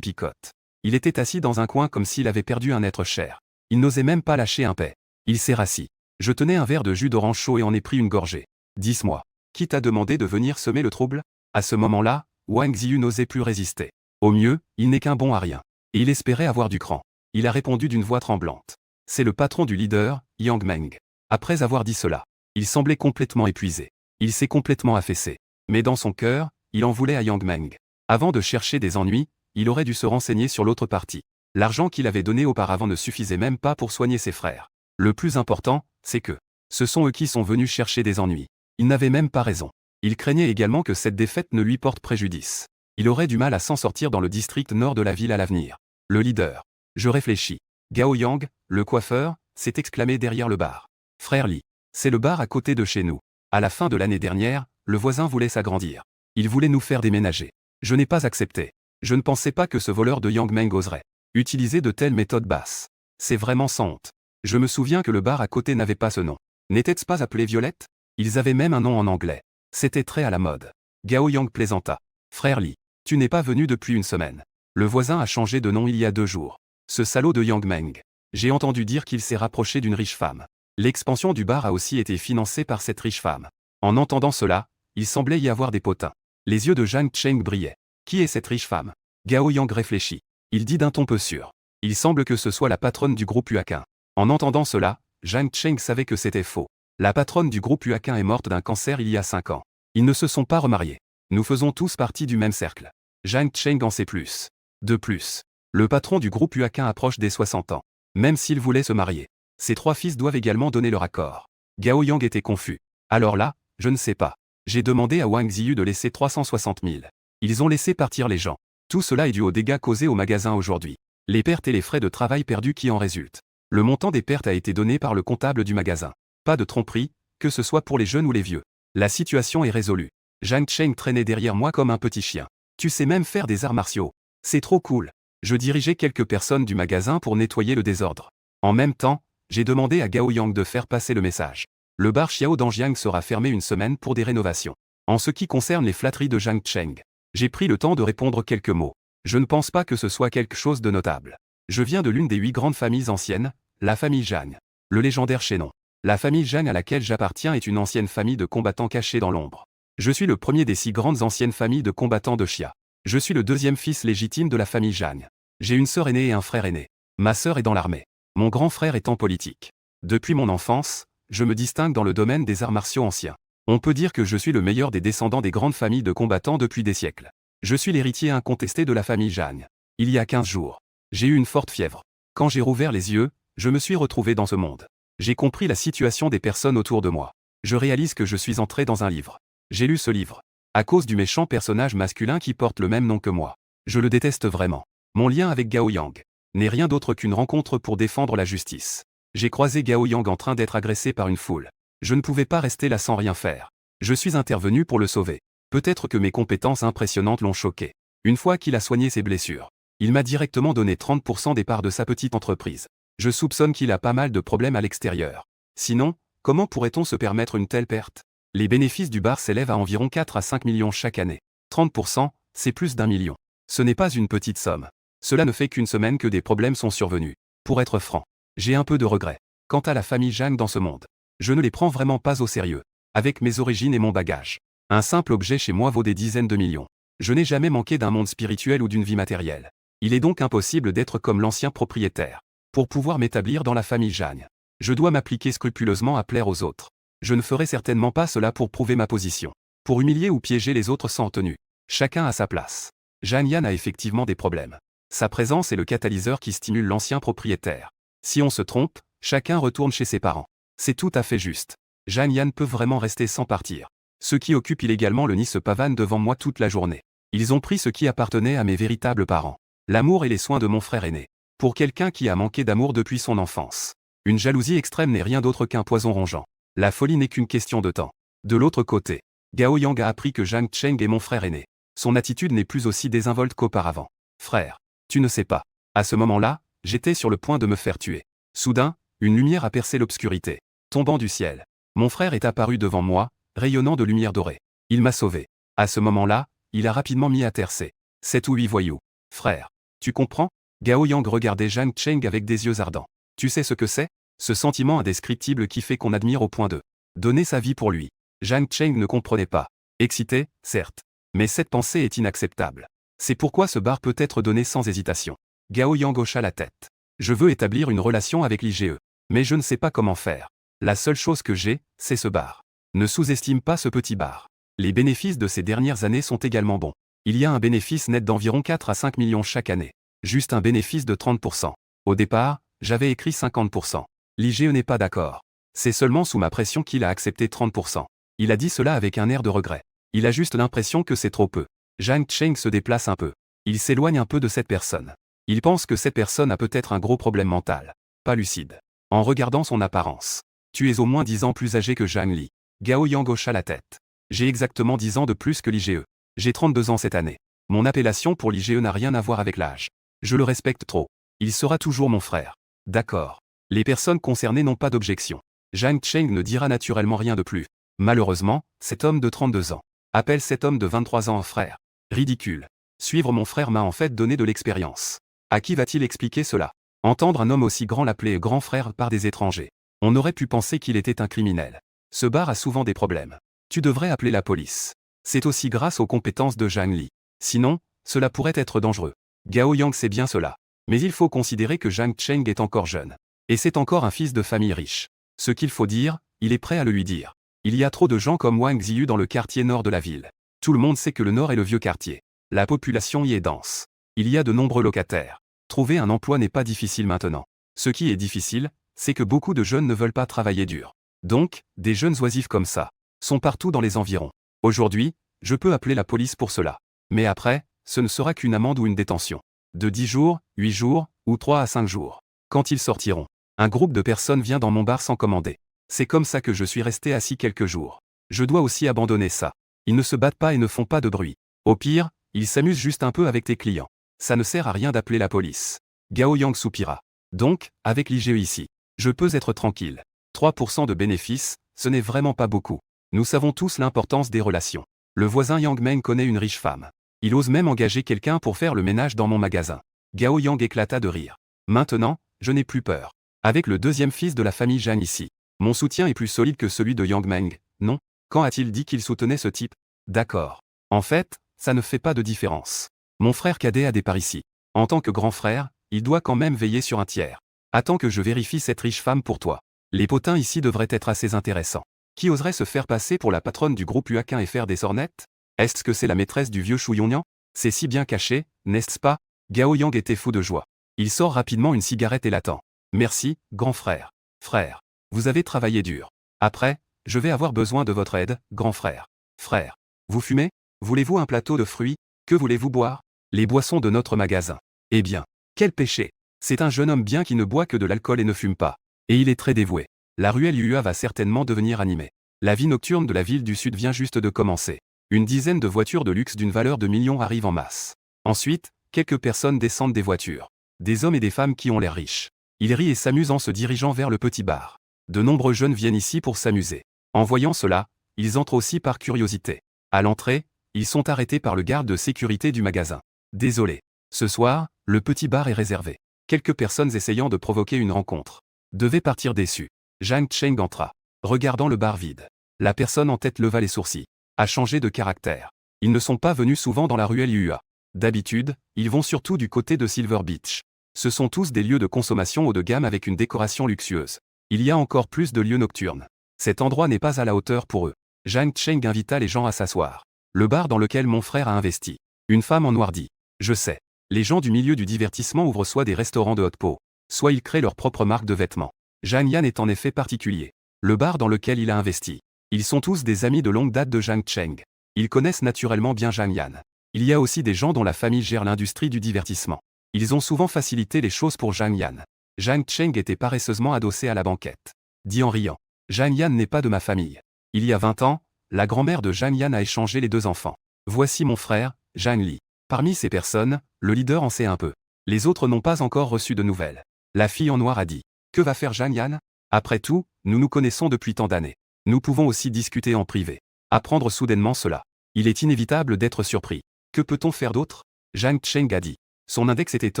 picote. Il était assis dans un coin comme s'il avait perdu un être cher. Il n'osait même pas lâcher un paix. Il s'est rassis. Je tenais un verre de jus d'orange chaud et en ai pris une gorgée. Dis-moi, qui t'a demandé de venir semer le trouble? À ce moment-là, Wang Ziyu n'osait plus résister. Au mieux, il n'est qu'un bon à rien. Et il espérait avoir du cran. Il a répondu d'une voix tremblante. C'est le patron du leader, Yang Meng. Après avoir dit cela, il semblait complètement épuisé. Il s'est complètement affaissé. Mais dans son cœur, il en voulait à Yang Meng. Avant de chercher des ennuis, il aurait dû se renseigner sur l'autre partie. L'argent qu'il avait donné auparavant ne suffisait même pas pour soigner ses frères. Le plus important, c'est que ce sont eux qui sont venus chercher des ennuis. Il n'avait même pas raison. Il craignait également que cette défaite ne lui porte préjudice. Il aurait du mal à s'en sortir dans le district nord de la ville à l'avenir. Le leader. Je réfléchis. Gao Yang, le coiffeur, s'est exclamé derrière le bar. Frère Li. C'est le bar à côté de chez nous. À la fin de l'année dernière, le voisin voulait s'agrandir. Il voulait nous faire déménager. Je n'ai pas accepté. Je ne pensais pas que ce voleur de Yang Meng oserait utiliser de telles méthodes basses. C'est vraiment sans honte. Je me souviens que le bar à côté n'avait pas ce nom. N'était-ce pas appelé Violette? Ils avaient même un nom en anglais. C'était très à la mode. Gao Yang plaisanta. Frère Li, tu n'es pas venu depuis une semaine. Le voisin a changé de nom il y a 2 jours. Ce salaud de Yang Meng. J'ai entendu dire qu'il s'est rapproché d'une riche femme. L'expansion du bar a aussi été financée par cette riche femme. En entendant cela, il semblait y avoir des potins. Les yeux de Zhang Cheng brillaient. Qui est cette riche femme? Gao Yang réfléchit. Il dit d'un ton peu sûr. Il semble que ce soit la patronne du groupe Huaquin. En entendant cela, Zhang Cheng savait que c'était faux. La patronne du groupe Huaquin est morte d'un cancer il y a 5 ans. Ils ne se sont pas remariés. Nous faisons tous partie du même cercle. Zhang Cheng en sait plus. De plus, le patron du groupe Huaquin approche des 60 ans. Même s'il voulait se marier, ses 3 fils doivent également donner leur accord. Gao Yang était confus. Alors là, je ne sais pas. J'ai demandé à Wang Ziyu de laisser 360 000. Ils ont laissé partir les gens. Tout cela est dû aux dégâts causés au magasin aujourd'hui. Les pertes et les frais de travail perdus qui en résultent. Le montant des pertes a été donné par le comptable du magasin. Pas de tromperie, que ce soit pour les jeunes ou les vieux. La situation est résolue. Zhang Cheng traînait derrière moi comme un petit chien. Tu sais même faire des arts martiaux. C'est trop cool. Je dirigeais quelques personnes du magasin pour nettoyer le désordre. En même temps, j'ai demandé à Gao Yang de faire passer le message. Le bar Xiao Danjiang sera fermé une semaine pour des rénovations. En ce qui concerne les flatteries de Zhang Cheng, j'ai pris le temps de répondre quelques mots. Je ne pense pas que ce soit quelque chose de notable. Je viens de l'une des 8 grandes familles anciennes, la famille Zhang. Le légendaire chaînon. La famille Zhang à laquelle j'appartiens est une ancienne famille de combattants cachés dans l'ombre. Je suis le premier des 6 grandes anciennes familles de combattants de Xia. Je suis le 2e fils légitime de la famille Zhang. J'ai une sœur aînée et un frère aîné. Ma sœur est dans l'armée. Mon grand frère est en politique. Depuis mon enfance, je me distingue dans le domaine des arts martiaux anciens. On peut dire que je suis le meilleur des descendants des grandes familles de combattants depuis des siècles. Je suis l'héritier incontesté de la famille Zhang. Il y a 15 jours, j'ai eu une forte fièvre. Quand j'ai rouvert les yeux, je me suis retrouvé dans ce monde. J'ai compris la situation des personnes autour de moi. Je réalise que je suis entré dans un livre. J'ai lu ce livre. À cause du méchant personnage masculin qui porte le même nom que moi. Je le déteste vraiment. Mon lien avec Gao Yang n'est rien d'autre qu'une rencontre pour défendre la justice. J'ai croisé Gao Yang en train d'être agressé par une foule. Je ne pouvais pas rester là sans rien faire. Je suis intervenu pour le sauver. Peut-être que mes compétences impressionnantes l'ont choqué. Une fois qu'il a soigné ses blessures, il m'a directement donné 30% des parts de sa petite entreprise. Je soupçonne qu'il a pas mal de problèmes à l'extérieur. Sinon, comment pourrait-on se permettre une telle perte? Les bénéfices du bar s'élèvent à environ 4 à 5 millions chaque année. 30%, c'est plus d'1 million. Ce n'est pas une petite somme. Cela ne fait qu'une semaine que des problèmes sont survenus. Pour être franc, j'ai un peu de regret. Quant à la famille Zhang dans ce monde, je ne les prends vraiment pas au sérieux. Avec mes origines et mon bagage, un simple objet chez moi vaut des dizaines de millions. Je n'ai jamais manqué d'un monde spirituel ou d'une vie matérielle. Il est donc impossible d'être comme l'ancien propriétaire. Pour pouvoir m'établir dans la famille Zhang, je dois m'appliquer scrupuleusement à plaire aux autres. Je ne ferai certainement pas cela pour prouver ma position. Pour humilier ou piéger les autres sans tenue. Chacun a sa place. Zhang Yan a effectivement des problèmes. Sa présence est le catalyseur qui stimule l'ancien propriétaire. Si on se trompe, chacun retourne chez ses parents. C'est tout à fait juste. Zhang Yan peut vraiment rester sans partir. Ceux qui occupent illégalement le nid se pavanent devant moi toute la journée. Ils ont pris ce qui appartenait à mes véritables parents. L'amour et les soins de mon frère aîné. Pour quelqu'un qui a manqué d'amour depuis son enfance. Une jalousie extrême n'est rien d'autre qu'un poison rongeant. La folie n'est qu'une question de temps. De l'autre côté, Gao Yang a appris que Zhang Cheng est mon frère aîné. Son attitude n'est plus aussi désinvolte qu'auparavant. Frère, tu ne sais pas. À ce moment-là, j'étais sur le point de me faire tuer. Soudain, une lumière a percé l'obscurité. Tombant du ciel. Mon frère est apparu devant moi, rayonnant de lumière dorée. Il m'a sauvé. À ce moment-là, il a rapidement mis à terre ses 7 ou 8 voyous. Frère. Tu comprends? Gao Yang regardait Zhang Cheng avec des yeux ardents. Tu sais ce que c'est? Ce sentiment indescriptible qui fait qu'on admire au point de donner sa vie pour lui. Zhang Cheng ne comprenait pas. Excité, certes. Mais cette pensée est inacceptable. C'est pourquoi ce bar peut être donné sans hésitation. Gao Yang hocha la tête. Je veux établir une relation avec l'IGE. Mais je ne sais pas comment faire. La seule chose que j'ai, c'est ce bar. Ne sous-estime pas ce petit bar. Les bénéfices de ces dernières années sont également bons. Il y a un bénéfice net d'environ 4 à 5 millions chaque année. Juste un bénéfice de 30%. Au départ, j'avais écrit 50%. L'IGE n'est pas d'accord. C'est seulement sous ma pression qu'il a accepté 30%. Il a dit cela avec un air de regret. Il a juste l'impression que c'est trop peu. Zhang Cheng se déplace un peu. Il s'éloigne un peu de cette personne. Il pense que cette personne a peut-être un gros problème mental. Pas lucide. En regardant son apparence. Tu es au moins 10 ans plus âgé que Zhang Li. Gao Yang hocha la tête. J'ai exactement 10 ans de plus que l'IGE. J'ai 32 ans cette année. Mon appellation pour l'IGE n'a rien à voir avec l'âge. Je le respecte trop. Il sera toujours mon frère. D'accord. Les personnes concernées n'ont pas d'objection. Zhang Cheng ne dira naturellement rien de plus. Malheureusement, cet homme de 32 ans appelle cet homme de 23 ans un frère. Ridicule. Suivre mon frère m'a en fait donné de l'expérience. À qui va-t-il expliquer cela? Entendre un homme aussi grand l'appeler grand frère par des étrangers. On aurait pu penser qu'il était un criminel. Ce bar a souvent des problèmes. Tu devrais appeler la police. C'est aussi grâce aux compétences de Zhang Li. Sinon, cela pourrait être dangereux. Gao Yang sait bien cela. Mais il faut considérer que Zhang Cheng est encore jeune. Et c'est encore un fils de famille riche. Ce qu'il faut dire, il est prêt à le lui dire. Il y a trop de gens comme Wang Ziyu dans le quartier nord de la ville. Tout le monde sait que le nord est le vieux quartier. La population y est dense. Il y a de nombreux locataires. Trouver un emploi n'est pas difficile maintenant. Ce qui est difficile, c'est que beaucoup de jeunes ne veulent pas travailler dur. Donc, des jeunes oisifs comme ça sont partout dans les environs. Aujourd'hui, je peux appeler la police pour cela. Mais après, ce ne sera qu'une amende ou une détention. De 10 jours, 8 jours, ou 3 à 5 jours. Quand ils sortiront, un groupe de personnes vient dans mon bar sans commander. C'est comme ça que je suis resté assis quelques jours. Je dois aussi abandonner ça. Ils ne se battent pas et ne font pas de bruit. Au pire, ils s'amusent juste un peu avec tes clients. Ça ne sert à rien d'appeler la police. Gao Yang soupira. Donc, avec l'IGE ici, je peux être tranquille. 3% de bénéfices, ce n'est vraiment pas beaucoup. Nous savons tous l'importance des relations. Le voisin Yang Meng connaît une riche femme. Il ose même engager quelqu'un pour faire le ménage dans mon magasin. Gao Yang éclata de rire. Maintenant, je n'ai plus peur. Avec le deuxième fils de la famille Zhang ici, mon soutien est plus solide que celui de Yang Meng, non? Quand a-t-il dit qu'il soutenait ce type? D'accord. En fait, ça ne fait pas de différence. Mon frère cadet a des parts ici. En tant que grand frère, il doit quand même veiller sur un tiers. Attends que je vérifie cette riche femme pour toi. Les potins ici devraient être assez intéressants. Qui oserait se faire passer pour la patronne du groupe Huaquin et faire des sornettes? Est-ce que c'est la maîtresse du vieux Shu Yongnian? C'est si bien caché, n'est-ce pas? Gao Yang était fou de joie. Il sort rapidement une cigarette et l'attend. Merci, grand frère. Frère. Vous avez travaillé dur. Après, je vais avoir besoin de votre aide, grand frère. Frère. Vous fumez? Voulez-vous un plateau de fruits? Que voulez-vous boire? Les boissons de notre magasin. Eh bien, quel péché! C'est un jeune homme bien qui ne boit que de l'alcool et ne fume pas. Et il est très dévoué. La ruelle UA va certainement devenir animée. La vie nocturne de la ville du Sud vient juste de commencer. Une dizaine de voitures de luxe d'une valeur de millions arrivent en masse. Ensuite, quelques personnes descendent des voitures. Des hommes et des femmes qui ont l'air riches. Ils rient et s'amusent en se dirigeant vers le petit bar. De nombreux jeunes viennent ici pour s'amuser. En voyant cela, ils entrent aussi par curiosité. À l'entrée, ils sont arrêtés par le garde de sécurité du magasin. Désolé. Ce soir, le petit bar est réservé. Quelques personnes essayant de provoquer une rencontre devaient partir déçues. Zhang Cheng entra. Regardant le bar vide. La personne en tête leva les sourcils. A changé de caractère. Ils ne sont pas venus souvent dans la ruelle UA. D'habitude, ils vont surtout du côté de Silver Beach. Ce sont tous des lieux de consommation haut de gamme avec une décoration luxueuse. Il y a encore plus de lieux nocturnes. Cet endroit n'est pas à la hauteur pour eux. Zhang Cheng invita les gens à s'asseoir. Le bar dans lequel mon frère a investi. Une femme en noir dit. Je sais. Les gens du milieu du divertissement ouvrent soit des restaurants de haute peau, soit ils créent leur propre marque de vêtements. Zhang Yan est en effet particulier. Le bar dans lequel il a investi. Ils sont tous des amis de longue date de Zhang Cheng. Ils connaissent naturellement bien Zhang Yan. Il y a aussi des gens dont la famille gère l'industrie du divertissement. Ils ont souvent facilité les choses pour Zhang Yan. Zhang Cheng était paresseusement adossé à la banquette. Dit en riant. Zhang Yan n'est pas de ma famille. Il y a 20 ans, la grand-mère de Zhang Yan a échangé les deux enfants. Voici mon frère, Zhang Li. Parmi ces personnes, le leader en sait un peu. Les autres n'ont pas encore reçu de nouvelles. La fille en noir a dit. Que va faire Zhang Yan? Après tout, nous nous connaissons depuis tant d'années. Nous pouvons aussi discuter en privé. Apprendre soudainement cela. Il est inévitable d'être surpris. Que peut-on faire d'autre? Zhang Cheng a dit. Son index était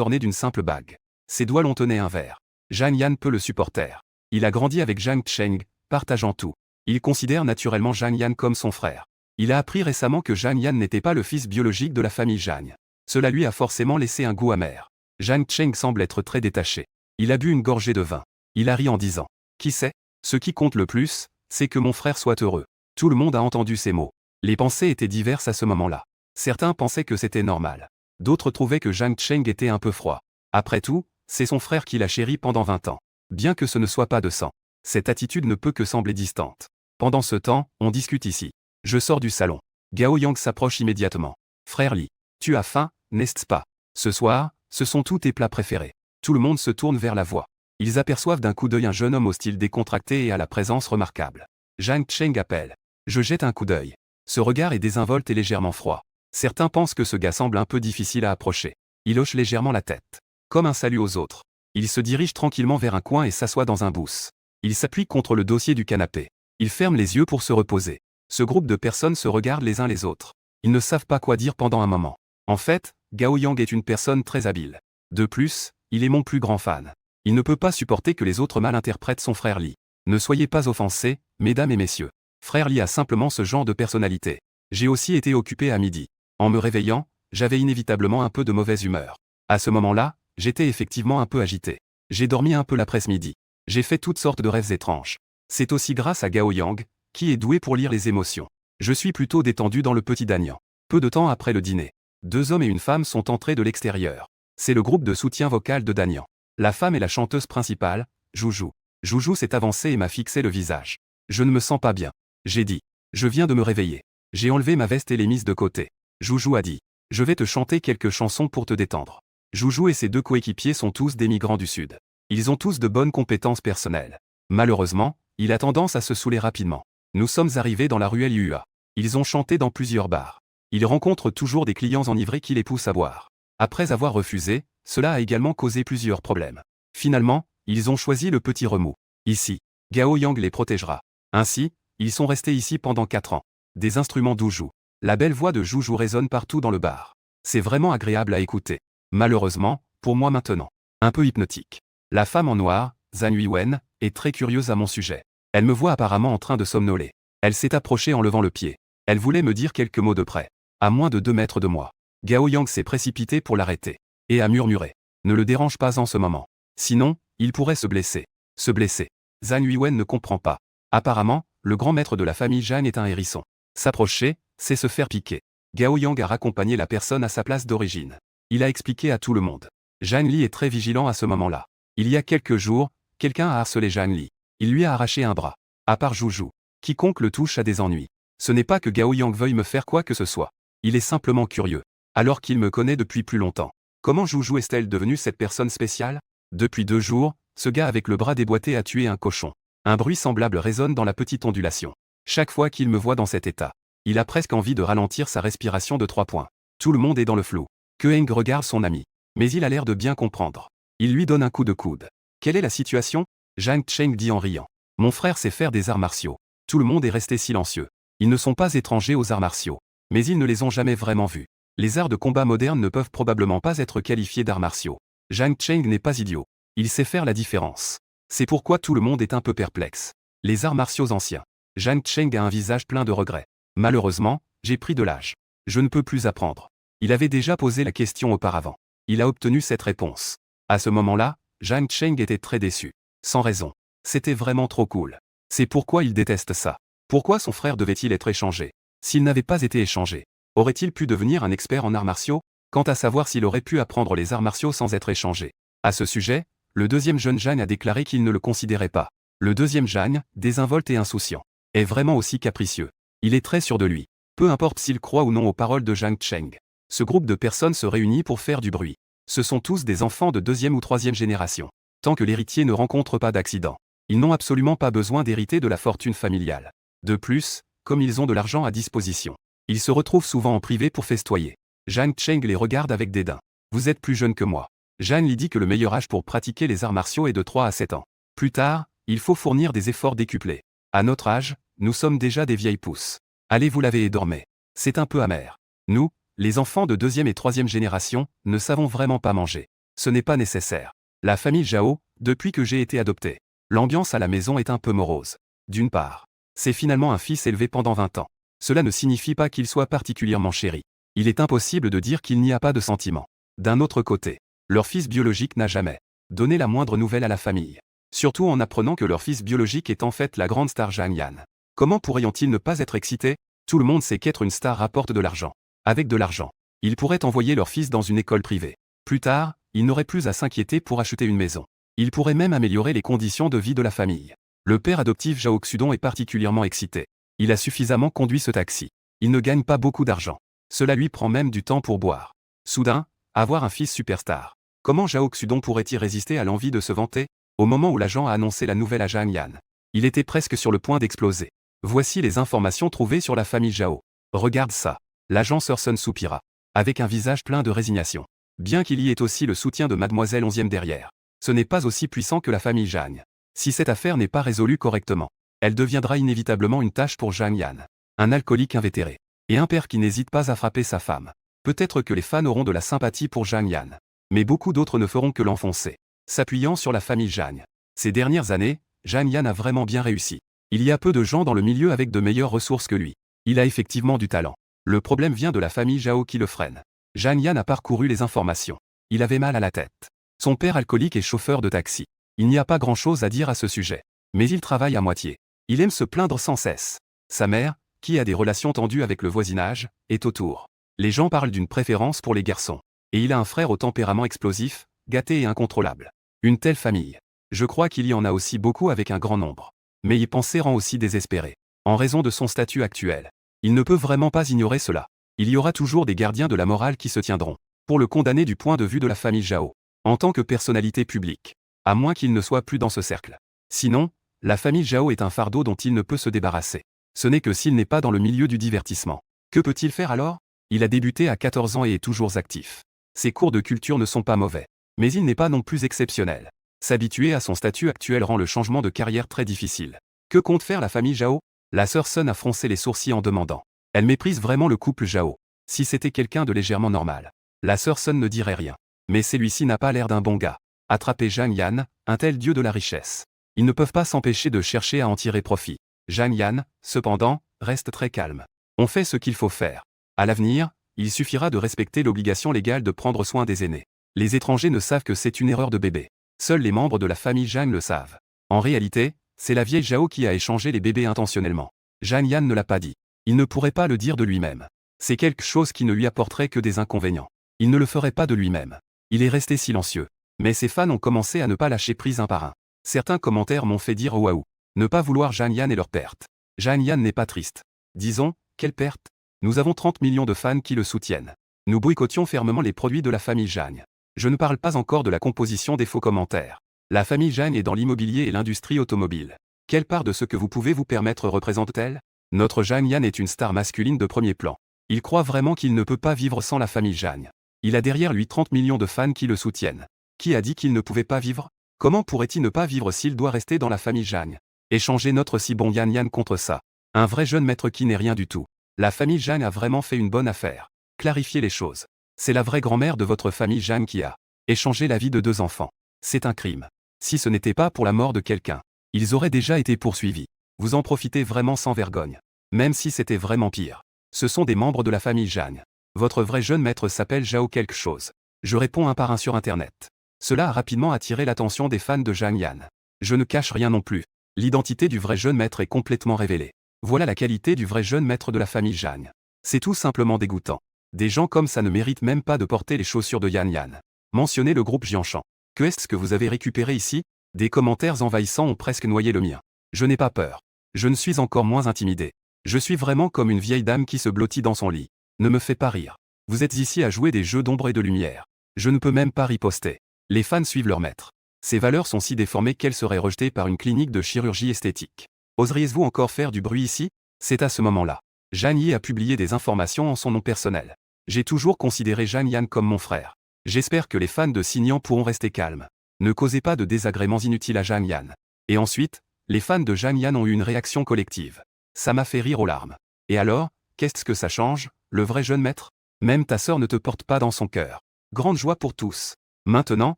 orné d'une simple bague. Ses doigts l'ont tenaient un verre. Zhang Yan peut le supporter. Il a grandi avec Zhang Cheng, partageant tout. Il considère naturellement Zhang Yan comme son frère. Il a appris récemment que Zhang Yan n'était pas le fils biologique de la famille Zhang. Cela lui a forcément laissé un goût amer. Zhang Cheng semble être très détaché. Il a bu une gorgée de vin. Il a ri en disant. Qui sait? Ce qui compte le plus, c'est que mon frère soit heureux. Tout le monde a entendu ces mots. Les pensées étaient diverses à ce moment-là. Certains pensaient que c'était normal. D'autres trouvaient que Zhang Cheng était un peu froid. Après tout, c'est son frère qui l'a chéri pendant 20 ans. Bien que ce ne soit pas de sang. Cette attitude ne peut que sembler distante. Pendant ce temps, on discute ici. Je sors du salon. Gao Yang s'approche immédiatement. Frère Li, tu as faim, n'est-ce pas? Ce soir, ce sont tous tes plats préférés. Tout le monde se tourne vers la voix. Ils aperçoivent d'un coup d'œil un jeune homme au style décontracté et à la présence remarquable. Zhang Cheng appelle. Je jette un coup d'œil. Ce regard est désinvolte et légèrement froid. Certains pensent que ce gars semble un peu difficile à approcher. Il hoche légèrement la tête. Comme un salut aux autres. Il se dirige tranquillement vers un coin et s'assoit dans un booth. Il s'appuie contre le dossier du canapé. Il ferme les yeux pour se reposer. Ce groupe de personnes se regardent les uns les autres. Ils ne savent pas quoi dire pendant un moment. En fait, Gao Yang est une personne très habile. De plus, il est mon plus grand fan. Il ne peut pas supporter que les autres mal interprètent son frère Li. Ne soyez pas offensés, mesdames et messieurs. Frère Li a simplement ce genre de personnalité. J'ai aussi été occupé à midi. En me réveillant, j'avais inévitablement un peu de mauvaise humeur. À ce moment-là, j'étais effectivement un peu agité. J'ai dormi un peu l'après-midi. J'ai fait toutes sortes de rêves étranges. C'est aussi grâce à Gao Yang, qui est doué pour lire les émotions. Je suis plutôt détendu dans le petit Danyan. Peu de temps après le dîner, 2 hommes et une femme sont entrés de l'extérieur. C'est le groupe de soutien vocal de Danyan. La femme est la chanteuse principale, Joujou. Joujou s'est avancée et m'a fixé le visage. Je ne me sens pas bien. J'ai dit. Je viens de me réveiller. J'ai enlevé ma veste et l'ai mise de côté. Joujou a dit. Je vais te chanter quelques chansons pour te détendre. Joujou et ses 2 coéquipiers sont tous des migrants du Sud. Ils ont tous de bonnes compétences personnelles. Malheureusement, il a tendance à se saouler rapidement. Nous sommes arrivés dans la ruelle Yua. Ils ont chanté dans plusieurs bars. Ils rencontrent toujours des clients enivrés qui les poussent à boire. Après avoir refusé, cela a également causé plusieurs problèmes. Finalement, ils ont choisi le petit remous. Ici, Gao Yang les protégera. Ainsi, ils sont restés ici pendant 4 ans. Des instruments doujou. La belle voix de Joujou résonne partout dans le bar. C'est vraiment agréable à écouter. Malheureusement, pour moi maintenant. Un peu hypnotique. La femme en noir, Zhang Yuwen, est très curieuse à mon sujet. Elle me voit apparemment en train de somnoler. Elle s'est approchée en levant le pied. Elle voulait me dire quelques mots de près. À moins de 2 mètres de moi. Gao Yang s'est précipité pour l'arrêter. Et a murmuré. Ne le dérange pas en ce moment. Sinon, il pourrait se blesser. Se blesser. Zhang Yuwen ne comprend pas. Apparemment, le grand maître de la famille Zhang est un hérisson. S'approcher, c'est se faire piquer. Gao Yang a raccompagné la personne à sa place d'origine. Il a expliqué à tout le monde. Zhang Li est très vigilant à ce moment-là. Il y a quelques jours, quelqu'un a harcelé Zhang Li. Il lui a arraché un bras. À part Joujou. Quiconque le touche a des ennuis. Ce n'est pas que Gao Yang veuille me faire quoi que ce soit. Il est simplement curieux. Alors qu'il me connaît depuis plus longtemps. Comment Joujou est-elle devenue cette personne spéciale? Depuis 2 jours, ce gars avec le bras déboîté a tué un cochon. Un bruit semblable résonne dans la petite ondulation. Chaque fois qu'il me voit dans cet état, il a presque envie de ralentir sa respiration de 3 points. Tout le monde est dans le flou. Keeng regarde son ami. Mais il a l'air de bien comprendre. Il lui donne un coup de coude. Quelle est la situation? Zhang Cheng dit en riant. Mon frère sait faire des arts martiaux. Tout le monde est resté silencieux. Ils ne sont pas étrangers aux arts martiaux. Mais ils ne les ont jamais vraiment vus. Les arts de combat modernes ne peuvent probablement pas être qualifiés d'arts martiaux. Zhang Cheng n'est pas idiot. Il sait faire la différence. C'est pourquoi tout le monde est un peu perplexe. Les arts martiaux anciens. Zhang Cheng a un visage plein de regrets. Malheureusement, j'ai pris de l'âge. Je ne peux plus apprendre. Il avait déjà posé la question auparavant. Il a obtenu cette réponse. À ce moment-là, Zhang Cheng était très déçu. Sans raison. C'était vraiment trop cool. C'est pourquoi il déteste ça. Pourquoi son frère devait-il être échangé? S'il n'avait pas été échangé, aurait-il pu devenir un expert en arts martiaux? Quant à savoir s'il aurait pu apprendre les arts martiaux sans être échangé. À ce sujet, le deuxième jeune Zhang a déclaré qu'il ne le considérait pas. Le deuxième Zhang, désinvolte et insouciant, est vraiment aussi capricieux. Il est très sûr de lui. Peu importe s'il croit ou non aux paroles de Zhang Cheng. Ce groupe de personnes se réunit pour faire du bruit. Ce sont tous des enfants de 2e ou 3e génération. Tant que l'héritier ne rencontre pas d'accident, ils n'ont absolument pas besoin d'hériter de la fortune familiale. De plus, comme ils ont de l'argent à disposition, ils se retrouvent souvent en privé pour festoyer. Zhang Cheng les regarde avec dédain. Vous êtes plus jeune que moi. Zhang lui dit que le meilleur âge pour pratiquer les arts martiaux est de 3 à 7 ans. Plus tard, il faut fournir des efforts décuplés. À notre âge, nous sommes déjà des vieilles pousses. Allez vous laver et dormez. C'est un peu amer. Nous, les enfants de deuxième et troisième génération, ne savons vraiment pas manger. Ce n'est pas nécessaire. La famille Zhao, depuis que j'ai été adopté, l'ambiance à la maison est un peu morose. D'une part, c'est finalement un fils élevé pendant 20 ans. Cela ne signifie pas qu'il soit particulièrement chéri. Il est impossible de dire qu'il n'y a pas de sentiments. D'un autre côté, leur fils biologique n'a jamais donné la moindre nouvelle à la famille. Surtout en apprenant que leur fils biologique est en fait la grande star Zhang Yan. Comment pourrions-ils ne pas être excités? Tout le monde sait qu'être une star rapporte de l'argent. Avec de l'argent, ils pourraient envoyer leur fils dans une école privée. Plus tard, ils n'auraient plus à s'inquiéter pour acheter une maison. Ils pourraient même améliorer les conditions de vie de la famille. Le père adoptif Zhao Xudong est particulièrement excité. Il a suffisamment conduit ce taxi. Il ne gagne pas beaucoup d'argent. Cela lui prend même du temps pour boire. Soudain, avoir un fils superstar. Comment Zhao Xudong pourrait-il résister à l'envie de se vanter? Au moment où l'agent a annoncé la nouvelle à Zhang Yan, il était presque sur le point d'exploser. Voici les informations trouvées sur la famille Zhao. Regarde ça. L'agent Surson soupira, avec un visage plein de résignation. Bien qu'il y ait aussi le soutien de Mademoiselle 11e derrière, ce n'est pas aussi puissant que la famille Zhang. Si cette affaire n'est pas résolue correctement, elle deviendra inévitablement une tâche pour Zhang Yan. Un alcoolique invétéré. Et un père qui n'hésite pas à frapper sa femme. Peut-être que les fans auront de la sympathie pour Zhang Yan. Mais beaucoup d'autres ne feront que l'enfoncer. S'appuyant sur la famille Zhang. Ces dernières années, Zhang Yan a vraiment bien réussi. Il y a peu de gens dans le milieu avec de meilleures ressources que lui. Il a effectivement du talent. Le problème vient de la famille Zhao qui le freine. Zhang Yan a parcouru les informations. Il avait mal à la tête. Son père alcoolique est chauffeur de taxi. Il n'y a pas grand-chose à dire à ce sujet. Mais il travaille à moitié. Il aime se plaindre sans cesse. Sa mère, qui a des relations tendues avec le voisinage, est autour. Les gens parlent d'une préférence pour les garçons. Et il a un frère au tempérament explosif, gâté et incontrôlable. Une telle famille. Je crois qu'il y en a aussi beaucoup avec un grand nombre. Mais y penser rend aussi désespéré. En raison de son statut actuel. Il ne peut vraiment pas ignorer cela. Il y aura toujours des gardiens de la morale qui se tiendront pour le condamner du point de vue de la famille Zhao, en tant que personnalité publique. À moins qu'il ne soit plus dans ce cercle. Sinon, la famille Zhao est un fardeau dont il ne peut se débarrasser. Ce n'est que s'il n'est pas dans le milieu du divertissement. Que peut-il faire alors? Il a débuté à 14 ans et est toujours actif. Ses cours de culture ne sont pas mauvais. Mais il n'est pas non plus exceptionnel. S'habituer à son statut actuel rend le changement de carrière très difficile. Que compte faire la famille Zhao? La sœur Sun a froncé les sourcils en demandant. Elle méprise vraiment le couple Zhao. Si c'était quelqu'un de légèrement normal, la sœur Sun ne dirait rien. Mais celui-ci n'a pas l'air d'un bon gars. Attraper Zhang Yan, un tel dieu de la richesse. Ils ne peuvent pas s'empêcher de chercher à en tirer profit. Zhang Yan, cependant, reste très calme. On fait ce qu'il faut faire. À l'avenir, il suffira de respecter l'obligation légale de prendre soin des aînés. Les étrangers ne savent que c'est une erreur de bébé. Seuls les membres de la famille Zhang le savent. En réalité, c'est la vieille Zhao qui a échangé les bébés intentionnellement. Zhang Yan ne l'a pas dit. Il ne pourrait pas le dire de lui-même. C'est quelque chose qui ne lui apporterait que des inconvénients. Il ne le ferait pas de lui-même. Il est resté silencieux. Mais ses fans ont commencé à ne pas lâcher prise un par un. Certains commentaires m'ont fait dire waouh. Ne pas vouloir Zhang Yan et leur perte. Zhang Yan n'est pas triste. Disons, quelle perte? Nous avons 30 millions de fans qui le soutiennent. Nous boycottions fermement les produits de la famille Zhang. Je ne parle pas encore de la composition des faux commentaires. La famille Zhang est dans l'immobilier et l'industrie automobile. Quelle part de ce que vous pouvez vous permettre représente-t-elle? Notre Zhang Yan est une star masculine de premier plan. Il croit vraiment qu'il ne peut pas vivre sans la famille Zhang. Il a derrière lui 30 millions de fans qui le soutiennent. Qui a dit qu'il ne pouvait pas vivre? Comment pourrait-il ne pas vivre s'il doit rester dans la famille Zhang? Échanger notre si bon Yan Yan contre ça. Un vrai jeune maître qui n'est rien du tout. La famille Zhang a vraiment fait une bonne affaire. Clarifiez les choses. C'est la vraie grand-mère de votre famille Zhang qui a échangé la vie de 2 enfants. C'est un crime. Si ce n'était pas pour la mort de quelqu'un, ils auraient déjà été poursuivis. Vous en profitez vraiment sans vergogne. Même si c'était vraiment pire. Ce sont des membres de la famille Zhang. Votre vrai jeune maître s'appelle Zhao quelque chose. Je réponds un par un sur Internet. Cela a rapidement attiré l'attention des fans de Zhang Yan. Je ne cache rien non plus. L'identité du vrai jeune maître est complètement révélée. Voilà la qualité du vrai jeune maître de la famille Zhang. C'est tout simplement dégoûtant. Des gens comme ça ne méritent même pas de porter les chaussures de Yan Yan. Mentionnez le groupe Jianshan. Que est-ce que vous avez récupéré ici? Des commentaires envahissants ont presque noyé le mien. Je n'ai pas peur. Je ne suis encore moins intimidé. Je suis vraiment comme une vieille dame qui se blottit dans son lit. Ne me fais pas rire. Vous êtes ici à jouer des jeux d'ombre et de lumière. Je ne peux même pas riposter. Les fans suivent leur maître. Ces valeurs sont si déformées qu'elles seraient rejetées par une clinique de chirurgie esthétique. Oseriez-vous encore faire du bruit ici? C'est à ce moment-là. Zhang Yi a publié des informations en son nom personnel. J'ai toujours considéré Zhang Yan comme mon frère. J'espère que les fans de Xinjiang pourront rester calmes. Ne causez pas de désagréments inutiles à Zhang Yan. Et ensuite, les fans de Zhang Yan ont eu une réaction collective. Ça m'a fait rire aux larmes. Et alors, Qu'est-ce que ça change, le vrai jeune maître? Même ta sœur ne te porte pas dans son cœur. Grande joie pour tous. Maintenant,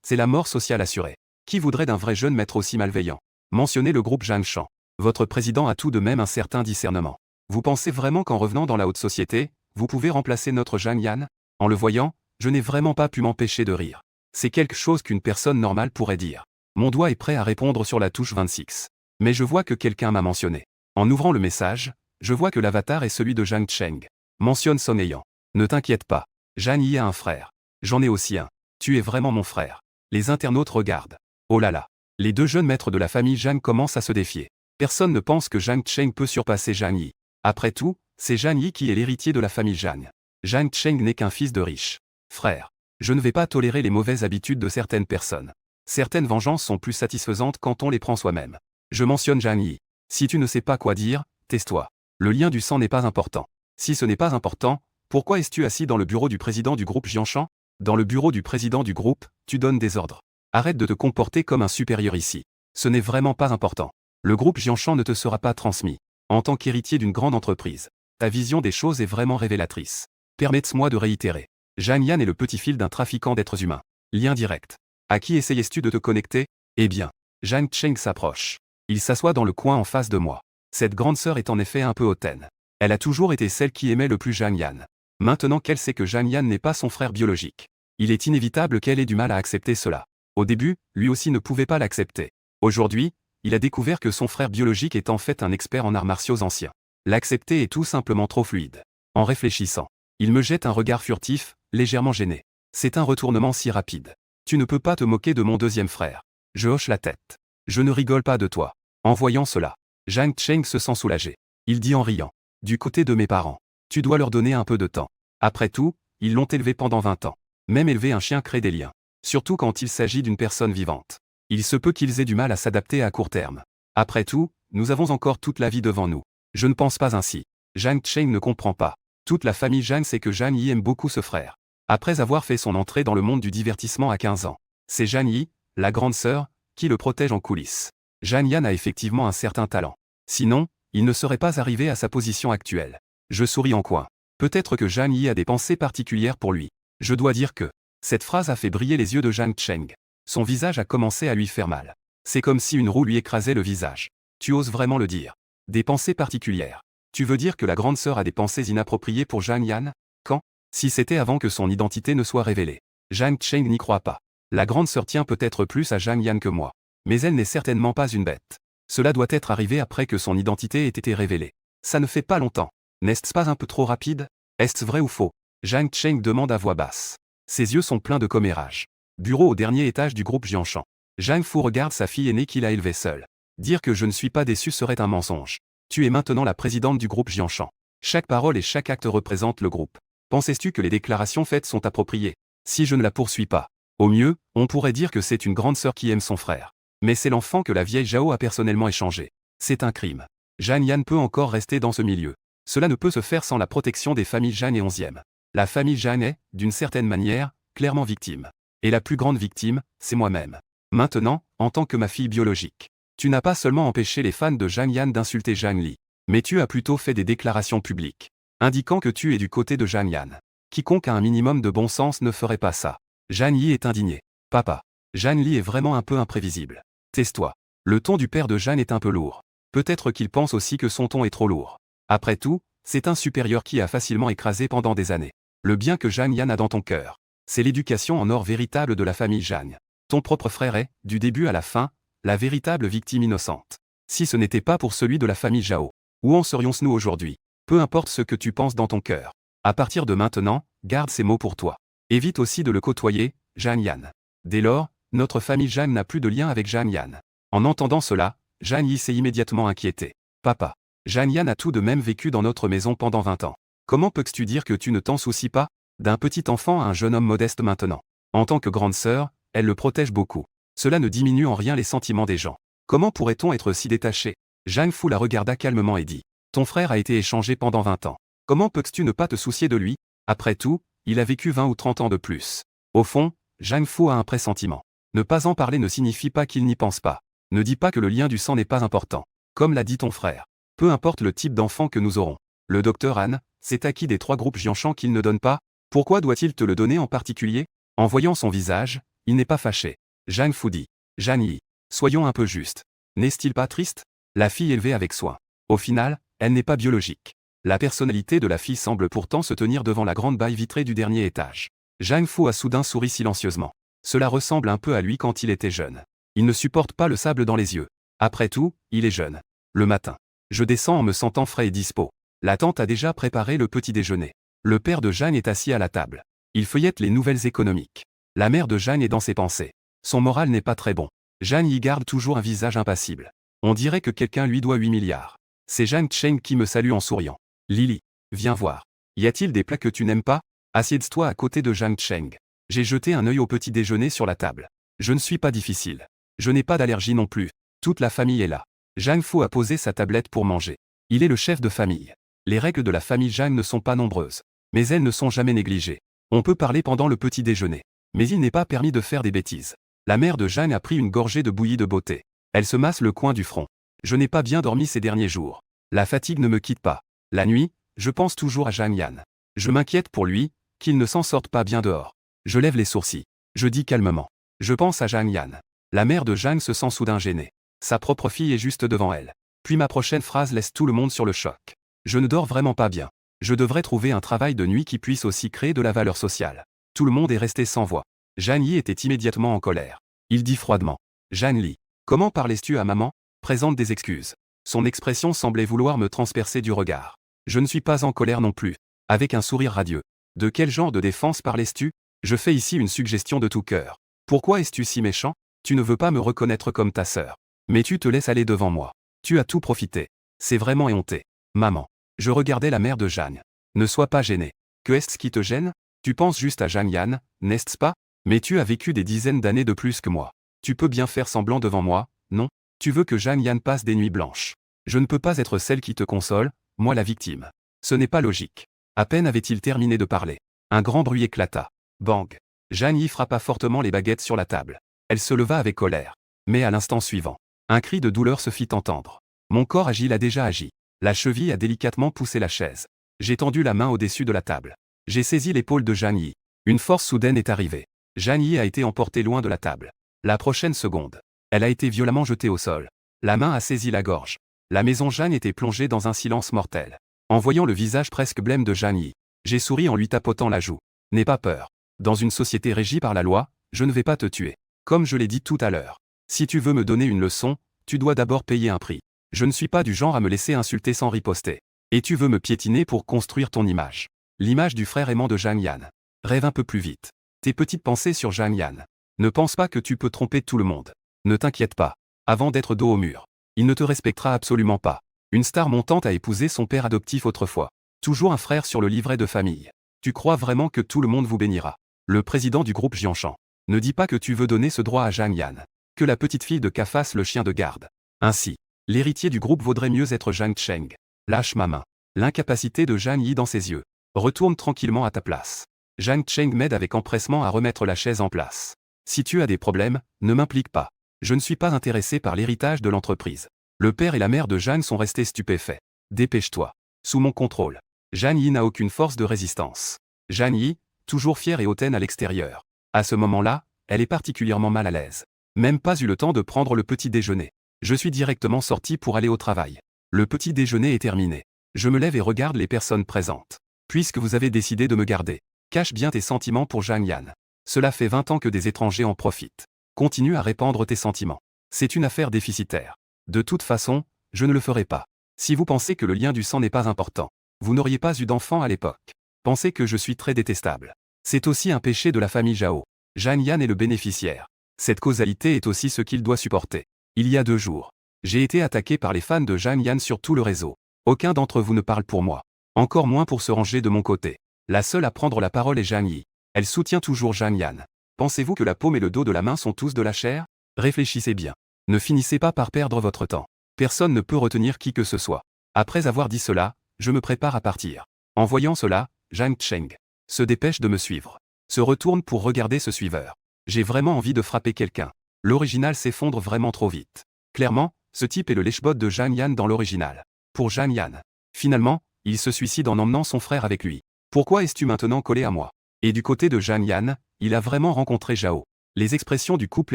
c'est la mort sociale assurée. Qui voudrait d'un vrai jeune maître aussi malveillant? Mentionnez le groupe Zhang Shan. Votre président a tout de même un certain discernement. Vous pensez vraiment qu'en revenant dans la haute société, vous pouvez remplacer notre Zhang Yan? En le voyant, je n'ai vraiment pas pu m'empêcher de rire. C'est quelque chose qu'une personne normale pourrait dire. Mon doigt est prêt à répondre sur la touche 26. Mais je vois que quelqu'un m'a mentionné. En ouvrant le message, je vois que l'avatar est celui de Zhang Cheng. Mentionne son ayant. Ne t'inquiète pas. Zhang Yi a un frère. J'en ai aussi un. Tu es vraiment mon frère. Les internautes regardent. Oh là là. Les deux jeunes maîtres de la famille Zhang commencent à se défier. Personne ne pense que Zhang Cheng peut surpasser Zhang Yi. Après tout, c'est Zhang Yi qui est l'héritier de la famille Zhang. Zhang Cheng n'est qu'un fils de riche. Frère. Je ne vais pas tolérer les mauvaises habitudes de certaines personnes. Certaines vengeances sont plus satisfaisantes quand on les prend soi-même. Je mentionne Zhang Yi. Si tu ne sais pas quoi dire, tais-toi. Le lien du sang n'est pas important. Si ce n'est pas important, pourquoi es-tu assis dans le bureau du président du groupe Jianshan? Dans le bureau du président du groupe, tu donnes des ordres. Arrête de te comporter comme un supérieur ici. Ce n'est vraiment pas important. Le groupe Jianshan ne te sera pas transmis. En tant qu'héritier d'une grande entreprise, ta vision des choses est vraiment révélatrice. Permets-moi de réitérer. Zhang Yan est le petit-fils d'un trafiquant d'êtres humains. Lien direct. À qui essayais-tu de te connecter? Eh bien, Zhang Cheng s'approche. Il s'assoit dans le coin en face de moi. Cette grande sœur est en effet un peu hautaine. Elle a toujours été celle qui aimait le plus Zhang Yan. Maintenant qu'elle sait que Zhang Yan n'est pas son frère biologique, il est inévitable qu'elle ait du mal à accepter cela. Au début, lui aussi ne pouvait pas l'accepter. Aujourd'hui, il a découvert que son frère biologique est en fait un expert en arts martiaux anciens. L'accepter est tout simplement trop fluide. En réfléchissant, il me jette un regard furtif, légèrement gêné. C'est un retournement si rapide. Tu ne peux pas te moquer de mon deuxième frère. Je hoche la tête. Je ne rigole pas de toi. En voyant cela, Zhang Cheng se sent soulagé. Il dit en riant. Du côté de mes parents, tu dois leur donner un peu de temps. Après tout, ils l'ont élevé pendant 20 ans. Même élever un chien crée des liens. Surtout quand il s'agit d'une personne vivante. Il se peut qu'ils aient du mal à s'adapter à court terme. Après tout, nous avons encore toute la vie devant nous. Je ne pense pas ainsi. Zhang Cheng ne comprend pas. Toute la famille Zhang sait que Zhang Yi aime beaucoup ce frère. Après avoir fait son entrée dans le monde du divertissement à 15 ans, c'est Zhang Yi, la grande sœur, qui le protège en coulisses. Zhang Yan a effectivement un certain talent. Sinon, il ne serait pas arrivé à sa position actuelle. Je souris en coin. Peut-être que Zhang Yi a des pensées particulières pour lui. Je dois dire que cette phrase a fait briller les yeux de Zhang Cheng. Son visage a commencé à lui faire mal. C'est comme si une roue lui écrasait le visage. Tu oses vraiment le dire. Des pensées particulières. Tu veux dire que la grande sœur a des pensées inappropriées pour Zhang Yan? Quand? Si c'était avant que son identité ne soit révélée. Zhang Cheng n'y croit pas. La grande sœur tient peut-être plus à Zhang Yan que moi. Mais elle n'est certainement pas une bête. Cela doit être arrivé après que son identité ait été révélée. Ça ne fait pas longtemps. N'est-ce pas un peu trop rapide? Est-ce vrai ou faux? Zhang Cheng demande à voix basse. Ses yeux sont pleins de commérage. Bureau au dernier étage du groupe Jianshan. Zhang Fu regarde sa fille aînée qu'il a élevée seule. Dire que je ne suis pas déçu serait un mensonge. Tu es maintenant la présidente du groupe Jianshan. Chaque parole et chaque acte représentent le groupe. Penses-tu que les déclarations faites sont appropriées? Si je ne la poursuis pas. Au mieux, on pourrait dire que c'est une grande sœur qui aime son frère. Mais c'est l'enfant que la vieille Zhao a personnellement échangé. C'est un crime. Zhang Yan peut encore rester dans ce milieu. Cela ne peut se faire sans la protection des familles Zhang et 11e. La famille Zhang est, d'une certaine manière, clairement victime. Et la plus grande victime, c'est moi-même. Maintenant, en tant que ma fille biologique. Tu n'as pas seulement empêché les fans de Zhang Yan d'insulter Zhang Li, mais tu as plutôt fait des déclarations publiques, indiquant que tu es du côté de Zhang Yan. Quiconque a un minimum de bon sens ne ferait pas ça. Zhang Yi est indigné. Papa. Zhang Li est vraiment un peu imprévisible. Tais-toi. Le ton du père de Zhang est un peu lourd. Peut-être qu'il pense aussi que son ton est trop lourd. Après tout, c'est un supérieur qui a facilement écrasé pendant des années. Le bien que Zhang Yan a dans ton cœur, c'est l'éducation en or véritable de la famille Zhang. Ton propre frère est, du début à la fin, la véritable victime innocente. Si ce n'était pas pour celui de la famille Zhao, où en serions-nous aujourd'hui? Peu importe ce que tu penses dans ton cœur. À partir de maintenant, garde ces mots pour toi. Évite aussi de le côtoyer, Zhang Yan. Dès lors, notre famille Zhang n'a plus de lien avec Zhang Yan. En entendant cela, Zhang Yi s'est immédiatement inquiété. Papa. Zhang Yan a tout de même vécu dans notre maison pendant 20 ans. Comment peux-tu dire que tu ne t'en soucies pas? D'un petit enfant à un jeune homme modeste maintenant. En tant que grande sœur, elle le protège beaucoup. Cela ne diminue en rien les sentiments des gens. Comment pourrait-on être si détaché? Zhang Fu la regarda calmement et dit. Ton frère a été échangé pendant 20 ans. Comment peux-tu ne pas te soucier de lui? Après tout, il a vécu 20 ou 30 ans de plus. Au fond, Zhang Fu a un pressentiment. Ne pas en parler ne signifie pas qu'il n'y pense pas. Ne dis pas que le lien du sang n'est pas important. Comme l'a dit ton frère. Peu importe le type d'enfant que nous aurons. Le docteur Han, C'est à qui des 3 groupes Jianshan qu'il ne donne pas? Pourquoi doit-il te le donner en particulier? En voyant son visage, il n'est pas fâché. Zhang Fu dit. Zhan Yi. Soyons un peu justes. N'est-il pas triste? La fille élevée avec soin. Au final, elle n'est pas biologique. La personnalité de la fille semble pourtant se tenir devant la grande baille vitrée du dernier étage. Zhang Fu a soudain souri silencieusement. Cela ressemble un peu à lui quand il était jeune. Il ne supporte pas le sable dans les yeux. Après tout, il est jeune. Le matin. Je descends en me sentant frais et dispo. La tante a déjà préparé le petit déjeuner. Le père de Jeanne est assis à la table. Il feuillette les nouvelles économiques. La mère de Jeanne est dans ses pensées. Son moral n'est pas très bon. Jeanne y garde toujours un visage impassible. On dirait que quelqu'un lui doit 8 milliards. C'est Zhang Cheng qui me salue en souriant. Lily, viens voir. Y a-t-il des plats que tu n'aimes pas? Assieds-toi à côté de Zhang Cheng. J'ai jeté un œil au petit déjeuner sur la table. Je ne suis pas difficile. Je n'ai pas d'allergie non plus. Toute la famille est là. Zhang Fu a posé sa tablette pour manger. Il est le chef de famille. Les règles de la famille Zhang ne sont pas nombreuses. Mais elles ne sont jamais négligées. On peut parler pendant le petit déjeuner. Mais il n'est pas permis de faire des bêtises. La mère de Zhang a pris une gorgée de bouillie de beauté. Elle se masse le coin du front. Je n'ai pas bien dormi ces derniers jours. La fatigue ne me quitte pas. La nuit, je pense toujours à Zhang Yan. Je m'inquiète pour lui, qu'il ne s'en sorte pas bien dehors. Je lève les sourcils. Je dis calmement. Je pense à Zhang Yan. La mère de Zhang se sent soudain gênée. Sa propre fille est juste devant elle. Puis ma prochaine phrase laisse tout le monde sur le choc. Je ne dors vraiment pas bien. Je devrais trouver un travail de nuit qui puisse aussi créer de la valeur sociale. Tout le monde est resté sans voix. Zhan Yi était immédiatement en colère. Il dit froidement. Zhan Li. Comment parlais-tu à maman? Présente des excuses. Son expression semblait vouloir me transpercer du regard. Je ne suis pas en colère non plus. Avec un sourire radieux. De quel genre de défense parlais-tu? Je fais ici une suggestion de tout cœur. Pourquoi es-tu si méchant? Tu ne veux pas me reconnaître comme ta sœur. Mais tu te laisses aller devant moi. Tu as tout profité. C'est vraiment éhonté. Maman. Je regardais la mère de Jeanne. Ne sois pas gênée. Que est-ce qui te gêne? Tu penses juste à Zhang Yan, n'est-ce pas? Mais tu as vécu des dizaines d'années de plus que moi. Tu peux bien faire semblant devant moi, non? Tu veux que Zhang Yan passe des nuits blanches. Je ne peux pas être celle qui te console, moi la victime. Ce n'est pas logique. À peine avait-il terminé de parler. Un grand bruit éclata. Bang. Zhan Yi frappa fortement les baguettes sur la table. Elle se leva avec colère. Mais à l'instant suivant, un cri de douleur se fit entendre. Mon corps agile a déjà agi. La cheville a délicatement poussé la chaise. J'ai tendu la main au-dessus de la table. J'ai saisi l'épaule de Zhan Yi. Une force soudaine est arrivée. Zhan Yi a été emportée loin de la table. La prochaine seconde, elle a été violemment jetée au sol. La main a saisi la gorge. La maison Zhan était plongée dans un silence mortel. En voyant le visage presque blême de Zhan Yi, j'ai souri en lui tapotant la joue. N'aie pas peur. Dans une société régie par la loi, je ne vais pas te tuer. Comme je l'ai dit tout à l'heure. Si tu veux me donner une leçon, tu dois d'abord payer un prix. Je ne suis pas du genre à me laisser insulter sans riposter. Et tu veux me piétiner pour construire ton image. L'image du frère aimant de Zhang Yan. Rêve un peu plus vite. Tes petites pensées sur Zhang Yan. Ne pense pas que tu peux tromper tout le monde. Ne t'inquiète pas. Avant d'être dos au mur, il ne te respectera absolument pas. Une star montante a épousé son père adoptif autrefois. Toujours un frère sur le livret de famille. Tu crois vraiment que tout le monde vous bénira? Le président du groupe Jianshan. Ne dis pas que tu veux donner ce droit à Zhang Yan. Que la petite fille de Ka fasse le chien de garde. Ainsi, l'héritier du groupe vaudrait mieux être Zhang Cheng. Lâche ma main. L'incapacité de Zhan Yi dans ses yeux. Retourne tranquillement à ta place. Zhang Cheng m'aide avec empressement à remettre la chaise en place. Si tu as des problèmes, ne m'implique pas. Je ne suis pas intéressé par l'héritage de l'entreprise. Le père et la mère de Zhan sont restés stupéfaits. Dépêche-toi. Sous mon contrôle. Zhan Yi n'a aucune force de résistance. Zhan Yi, toujours fière et hautaine à l'extérieur. À ce moment-là, elle est particulièrement mal à l'aise. Même pas eu le temps de prendre le petit déjeuner. Je suis directement sorti pour aller au travail. Le petit déjeuner est terminé. Je me lève et regarde les personnes présentes. Puisque vous avez décidé de me garder, cache bien tes sentiments pour Zhang Yan. Cela fait 20 ans que des étrangers en profitent. Continue à répandre tes sentiments. C'est une affaire déficitaire. De toute façon, je ne le ferai pas. Si vous pensez que le lien du sang n'est pas important, vous n'auriez pas eu d'enfant à l'époque. Pensez que je suis très détestable. C'est aussi un péché de la famille Zhao. Zhang Yan est le bénéficiaire. Cette causalité est aussi ce qu'il doit supporter. Il y a 2 jours, j'ai été attaqué par les fans de Zhang Yan sur tout le réseau. Aucun d'entre vous ne parle pour moi. Encore moins pour se ranger de mon côté. La seule à prendre la parole est Zhang Yi. Elle soutient toujours Zhang Yan. Pensez-vous que la paume et le dos de la main sont tous de la chair? Réfléchissez bien. Ne finissez pas par perdre votre temps. Personne ne peut retenir qui que ce soit. Après avoir dit cela, je me prépare à partir. En voyant cela, Zhang Cheng se dépêche de me suivre. Se retourne pour regarder ce suiveur. J'ai vraiment envie de frapper quelqu'un. L'original s'effondre vraiment trop vite. Clairement, ce type est le lèche-botte de Zhang Yan dans l'original. Pour Zhang Yan. Finalement, il se suicide en emmenant son frère avec lui. Pourquoi es-tu maintenant collé à moi? Et du côté de Zhang Yan, il a vraiment rencontré Zhao. Les expressions du couple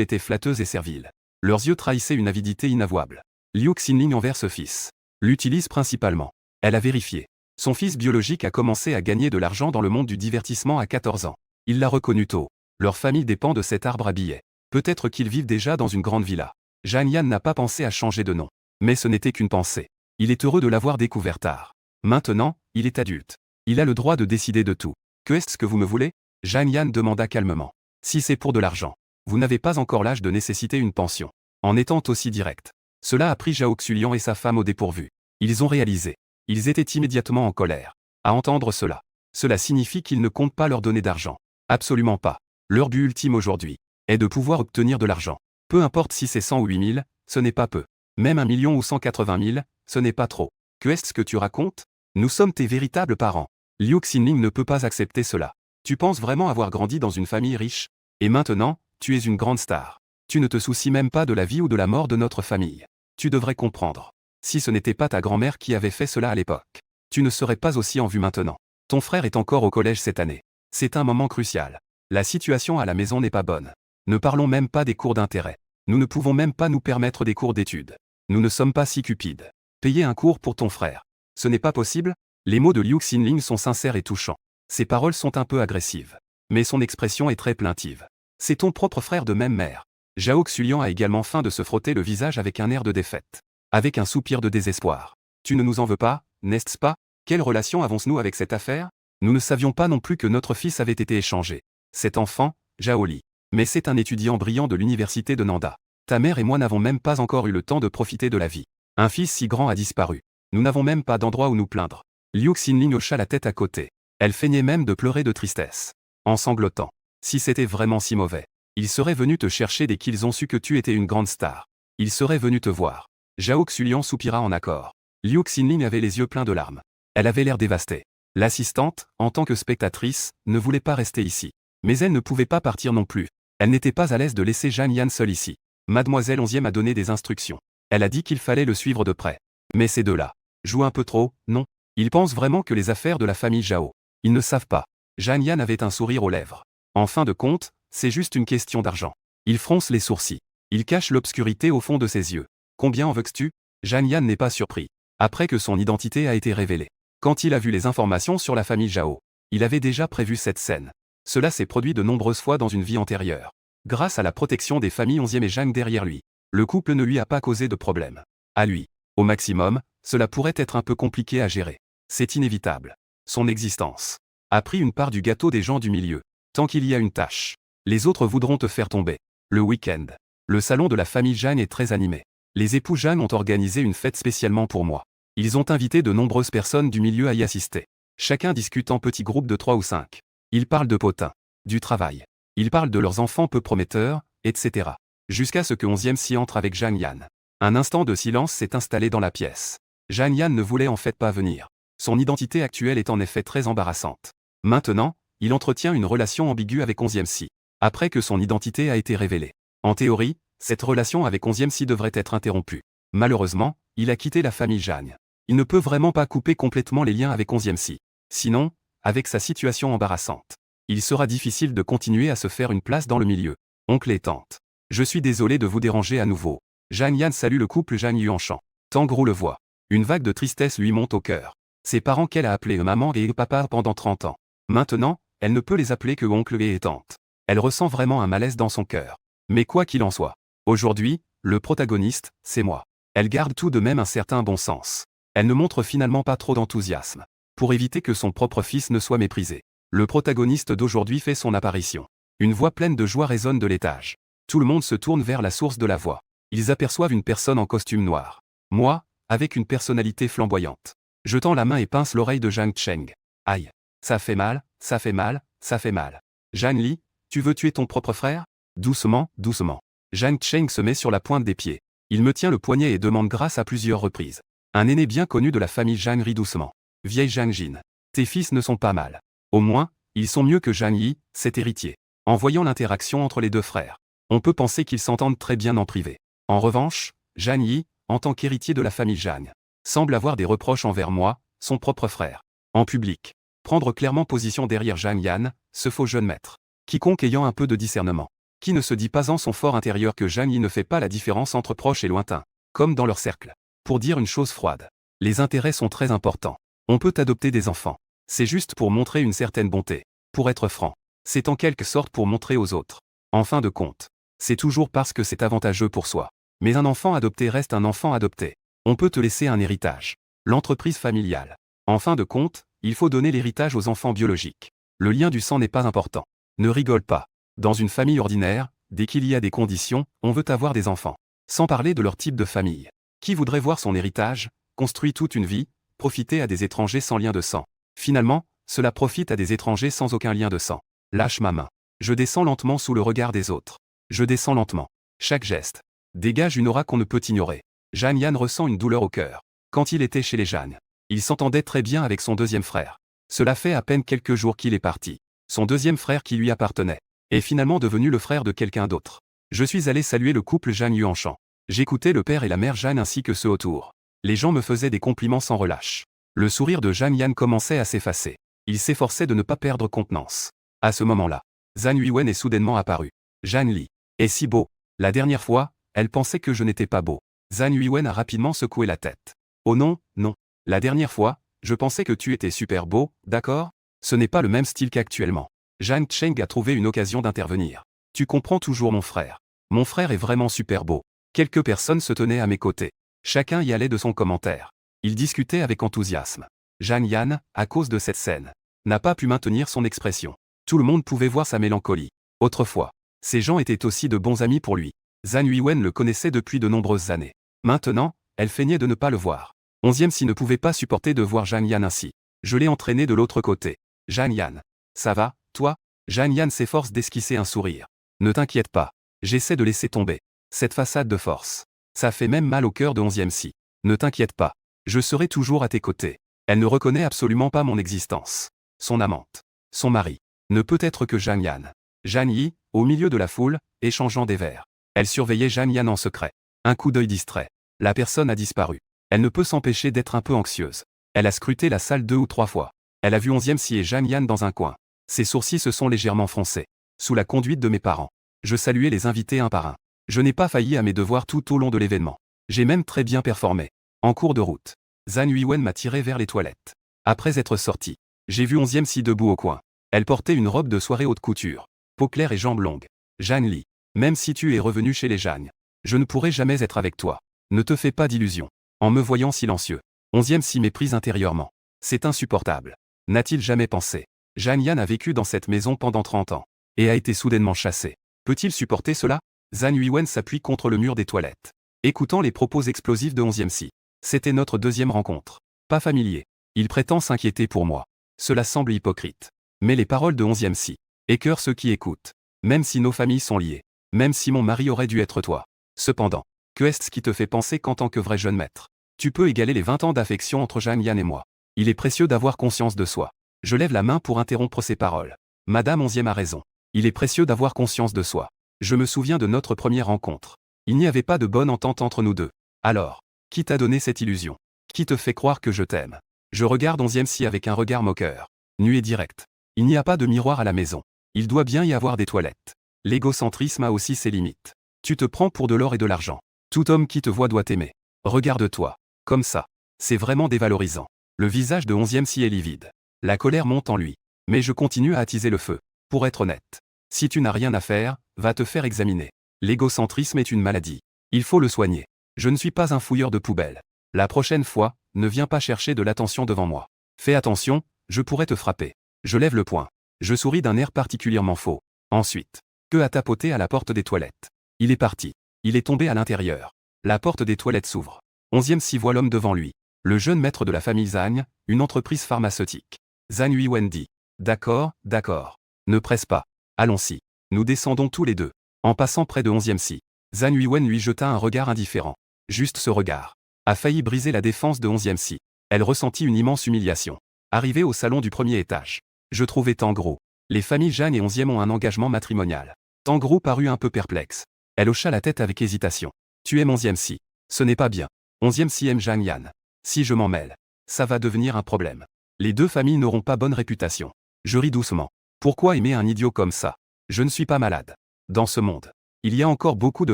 étaient flatteuses et serviles. Leurs yeux trahissaient une avidité inavouable. Liu Xinling envers ce fils l'utilise principalement. Elle a vérifié. Son fils biologique a commencé à gagner de l'argent dans le monde du divertissement à 14 ans. Il l'a reconnu tôt. Leur famille dépend de cet arbre à billets. Peut-être qu'ils vivent déjà dans une grande villa. Zhang Yan n'a pas pensé à changer de nom. Mais ce n'était qu'une pensée. Il est heureux de l'avoir découvert tard. Maintenant, il est adulte. Il a le droit de décider de tout. Que est-ce que vous me voulez? Zhang Yan demanda calmement. Si c'est pour de l'argent. Vous n'avez pas encore l'âge de nécessiter une pension. En étant aussi direct. Cela a pris Zhao Xulian et sa femme au dépourvu. Ils ont réalisé. Ils étaient immédiatement en colère. À entendre cela. Cela signifie qu'ils ne comptent pas leur donner d'argent. Absolument pas. Leur but ultime aujourd'hui est de pouvoir obtenir de l'argent. Peu importe si c'est 100 ou 8000, ce n'est pas peu. Même 1 million ou 180 000, ce n'est pas trop. Que est-ce que tu racontes? Nous sommes tes véritables parents. Liu Xinling ne peut pas accepter cela. Tu penses vraiment avoir grandi dans une famille riche? Et maintenant, tu es une grande star. Tu ne te soucies même pas de la vie ou de la mort de notre famille. Tu devrais comprendre. Si ce n'était pas ta grand-mère qui avait fait cela à l'époque, tu ne serais pas aussi en vue maintenant. Ton frère est encore au collège cette année. C'est un moment crucial. La situation à la maison n'est pas bonne. Ne parlons même pas des cours d'intérêt. Nous ne pouvons même pas nous permettre des cours d'études. Nous ne sommes pas si cupides. Payer un cours pour ton frère. Ce n'est pas possible? Les mots de Liu Xinling sont sincères et touchants. Ses paroles sont un peu agressives. Mais son expression est très plaintive. C'est ton propre frère de même mère. Zhao Xulian a également faim de se frotter le visage avec un air de défaite. Avec un soupir de désespoir. Tu ne nous en veux pas, n'est-ce pas? Quelle relation avons-nous avec cette affaire? Nous ne savions pas non plus que notre fils avait été échangé. Cet enfant, Zhao Li. Mais c'est un étudiant brillant de l'université de Nanda. Ta mère et moi n'avons même pas encore eu le temps de profiter de la vie. Un fils si grand a disparu. Nous n'avons même pas d'endroit où nous plaindre. Liu Xinling hocha la tête à côté. Elle feignait même de pleurer de tristesse. En sanglotant. Si c'était vraiment si mauvais. Ils seraient venus te chercher dès qu'ils ont su que tu étais une grande star. Ils seraient venus te voir. Zhao Xulian soupira en accord. Liu Xinling avait les yeux pleins de larmes. Elle avait l'air dévastée. L'assistante, en tant que spectatrice, ne voulait pas rester ici. Mais elle ne pouvait pas partir non plus. Elle n'était pas à l'aise de laisser Zhang Yan seule ici. Mademoiselle Onzième a donné des instructions. Elle a dit qu'il fallait le suivre de près. Mais ces deux-là jouent un peu trop, non? Ils pensent vraiment que les affaires de la famille Zhao. Ils ne savent pas. Zhang Yan avait un sourire aux lèvres. En fin de compte, c'est juste une question d'argent. Il fronce les sourcils. Il cache l'obscurité au fond de ses yeux. Combien en veux-tu? Zhang Yan n'est pas surpris. Après que son identité a été révélée. Quand il a vu les informations sur la famille Zhao, il avait déjà prévu cette scène. Cela s'est produit de nombreuses fois dans une vie antérieure. Grâce à la protection des familles Onzième et Zhang derrière lui, le couple ne lui a pas causé de problème. À lui. Au maximum, cela pourrait être un peu compliqué à gérer. C'est inévitable. Son existence a pris une part du gâteau des gens du milieu. Tant qu'il y a une tâche, les autres voudront te faire tomber. Le week-end. Le salon de la famille Zhang est très animé. Les époux Zhang ont organisé une fête spécialement pour moi. Ils ont invité de nombreuses personnes du milieu à y assister. Chacun discute en petits groupes de 3 ou 5. Ils parlent de potins, du travail. Ils parlent de leurs enfants peu prometteurs, etc. Jusqu'à ce que Onzième s'y entre avec Zhang Yan. Un instant de silence s'est installé dans la pièce. Zhang Yan ne voulait en fait pas venir. Son identité actuelle est en effet très embarrassante. Maintenant, il entretient une relation ambiguë avec Onzième Si. Après que son identité a été révélée. En théorie, cette relation avec Onzième Si devrait être interrompue. Malheureusement, il a quitté la famille Zhang. Il ne peut vraiment pas couper complètement les liens avec Onzième Si. Sinon, avec sa situation embarrassante, il sera difficile de continuer à se faire une place dans le milieu. Oncle et tante. Je suis désolé de vous déranger à nouveau. Zhang Yan salue le couple Zhang Yuanshan. Tangrou le voit. Une vague de tristesse lui monte au cœur. Ses parents qu'elle a appelés maman et papa pendant 30 ans. Maintenant, elle ne peut les appeler que oncle et tante. Elle ressent vraiment un malaise dans son cœur. Mais quoi qu'il en soit, aujourd'hui, le protagoniste, c'est moi. Elle garde tout de même un certain bon sens. Elle ne montre finalement pas trop d'enthousiasme. Pour éviter que son propre fils ne soit méprisé. Le protagoniste d'aujourd'hui fait son apparition. Une voix pleine de joie résonne de l'étage. Tout le monde se tourne vers la source de la voix. Ils aperçoivent une personne en costume noir. Moi, avec une personnalité flamboyante. Je tends la main et pince l'oreille de Zhang Cheng. Aïe. Ça fait mal, ça fait mal, ça fait mal. Zhang Li, tu veux tuer ton propre frère? Doucement, doucement. Zhang Cheng se met sur la pointe des pieds. Il me tient le poignet et demande grâce à plusieurs reprises. Un aîné bien connu de la famille Zhang rit doucement. Vieille Zhang Jin. Tes fils ne sont pas mal. Au moins, ils sont mieux que Zhang Yi, cet héritier. En voyant l'interaction entre les deux frères, on peut penser qu'ils s'entendent très bien en privé. En revanche, Zhang Yi, en tant qu'héritier de la famille Zhang, semble avoir des reproches envers moi, son propre frère. En public. Prendre clairement position derrière Zhang Yan, ce faux jeune maître. Quiconque ayant un peu de discernement. Qui ne se dit pas en son fort intérieur que Zhang Yi ne fait pas la différence entre proches et lointains, comme dans leur cercle. Pour dire une chose froide. Les intérêts sont très importants. On peut adopter des enfants. C'est juste pour montrer une certaine bonté. Pour être franc. C'est en quelque sorte pour montrer aux autres. En fin de compte. C'est toujours parce que c'est avantageux pour soi. Mais un enfant adopté reste un enfant adopté. On peut te laisser un héritage. L'entreprise familiale. En fin de compte, il faut donner l'héritage aux enfants biologiques. Le lien du sang n'est pas important. Ne rigole pas. Dans une famille ordinaire, dès qu'il y a des conditions, on veut avoir des enfants. Sans parler de leur type de famille. Qui voudrait voir son héritage, construit toute une vie, profiter à des étrangers sans lien de sang. Finalement, cela profite à des étrangers sans aucun lien de sang. Lâche ma main. Je descends lentement sous le regard des autres. Je descends lentement. Chaque geste dégage une aura qu'on ne peut ignorer. Zhang Yan ressent une douleur au cœur. Quand il était chez les Zhang, il s'entendait très bien avec son deuxième frère. Cela fait à peine quelques jours qu'il est parti. Son deuxième frère qui lui appartenait est finalement devenu le frère de quelqu'un d'autre. Je suis allé saluer le couple Zhang Yuanshan. J'écoutais le père et la mère Zhang ainsi que ceux autour. Les gens me faisaient des compliments sans relâche. Le sourire de Zhang Yan commençait à s'effacer. Il s'efforçait de ne pas perdre contenance. À ce moment-là, Zhang Yuwen est soudainement apparu. Zhang Li est si beau. La dernière fois, elle pensait que je n'étais pas beau. Zhang Yuwen a rapidement secoué la tête. Oh non, non. La dernière fois, je pensais que tu étais super beau, d'accord? Ce n'est pas le même style qu'actuellement. Zhang Cheng a trouvé une occasion d'intervenir. Tu comprends toujours mon frère. Mon frère est vraiment super beau. Quelques personnes se tenaient à mes côtés. Chacun y allait de son commentaire. Il discutait avec enthousiasme. Zhang Yan, à cause de cette scène, n'a pas pu maintenir son expression. Tout le monde pouvait voir sa mélancolie. Autrefois, ces gens étaient aussi de bons amis pour lui. Zhang Yuwen le connaissait depuis de nombreuses années. Maintenant, elle feignait de ne pas le voir. 11e si ne pouvait pas supporter de voir Zhang Yan ainsi. Je l'ai entraîné de l'autre côté. Zhang Yan. Ça va, toi? Zhang Yan s'efforce d'esquisser un sourire. Ne t'inquiète pas. J'essaie de laisser tomber cette façade de force. Ça fait même mal au cœur de 11e si. Ne t'inquiète pas. Je serai toujours à tes côtés. Elle ne reconnaît absolument pas mon existence. Son amante. Son mari. Ne peut être que Zhang Yan. Zhang Yi, au milieu de la foule, échangeant des verres. Elle surveillait Zhang Yan en secret. Un coup d'œil distrait. La personne a disparu. Elle ne peut s'empêcher d'être un peu anxieuse. Elle a scruté la salle 2 ou 3 fois. Elle a vu 11e si et Zhang Yan dans un coin. Ses sourcils se sont légèrement froncés. Sous la conduite de mes parents. Je saluais les invités un par un. Je n'ai pas failli à mes devoirs tout au long de l'événement. J'ai même très bien performé. En cours de route, Zhang Yuwen m'a tiré vers les toilettes. Après être sorti, j'ai vu 11e si debout au coin. Elle portait une robe de soirée haute couture. Peau claire et jambes longues. Zhang Li, même si tu es revenu chez les Zhang, je ne pourrai jamais être avec toi. Ne te fais pas d'illusions. En me voyant silencieux, 11e si méprise intérieurement. C'est insupportable. N'a-t-il jamais pensé? Zhang Yan a vécu dans cette maison pendant 30 ans. Et a été soudainement chassé. Peut-il supporter cela? Zhang Yuwen s'appuie contre le mur des toilettes. Écoutant les propos explosifs de 11e si. C'était notre deuxième rencontre. Pas familier. Il prétend s'inquiéter pour moi. Cela semble hypocrite. Mais les paroles de 11e si écœurent ceux qui écoutent. Même si nos familles sont liées. Même si mon mari aurait dû être toi. Cependant, que est-ce qui te fait penser qu'en tant que vrai jeune maître, tu peux égaler les 20 ans d'affection entre Zhang Yan et moi? Il est précieux d'avoir conscience de soi. Je lève la main pour interrompre ces paroles. Madame 11e a raison. Il est précieux d'avoir conscience de soi. Je me souviens de notre première rencontre. Il n'y avait pas de bonne entente entre nous deux. Alors, qui t'a donné cette illusion? Qui te fait croire que je t'aime? Je regarde 11e si avec un regard moqueur. Nu et direct. Il n'y a pas de miroir à la maison. Il doit bien y avoir des toilettes. L'égocentrisme a aussi ses limites. Tu te prends pour de l'or et de l'argent. Tout homme qui te voit doit t'aimer. Regarde-toi. Comme ça. C'est vraiment dévalorisant. Le visage de 11e si est livide. La colère monte en lui. Mais je continue à attiser le feu. Pour être honnête. Si tu n'as rien à faire, va te faire examiner. L'égocentrisme est une maladie. Il faut le soigner. Je ne suis pas un fouilleur de poubelle. La prochaine fois, ne viens pas chercher de l'attention devant moi. Fais attention, je pourrais te frapper. Je lève le poing. Je souris d'un air particulièrement faux. Ensuite, que a tapoté à la porte des toilettes. Il est parti. Il est tombé à l'intérieur. La porte des toilettes s'ouvre. 11e si voit l'homme devant lui. Le jeune maître de la famille Zhang, une entreprise pharmaceutique. Zhang Yuwen dit. D'accord, d'accord. Ne presse pas. Allons-y. Nous descendons tous les deux. En passant près de 11e si. Zhang Yuwen lui jeta un regard indifférent. Juste ce regard a failli briser la défense de 11e si. Elle ressentit une immense humiliation. Arrivée au salon du premier étage. Je trouvais Tangro. Les familles Zhang et 11e ont un engagement matrimonial. Tangro parut un peu perplexe. Elle hocha la tête avec hésitation. Tu aimes 11e si. Ce n'est pas bien. 11e si aime Zhang Yan. Si je m'en mêle. ça va devenir un problème. Les deux familles n'auront pas bonne réputation. Je ris doucement. Pourquoi aimer un idiot comme ça? Je ne suis pas malade. Dans ce monde, il y a encore beaucoup de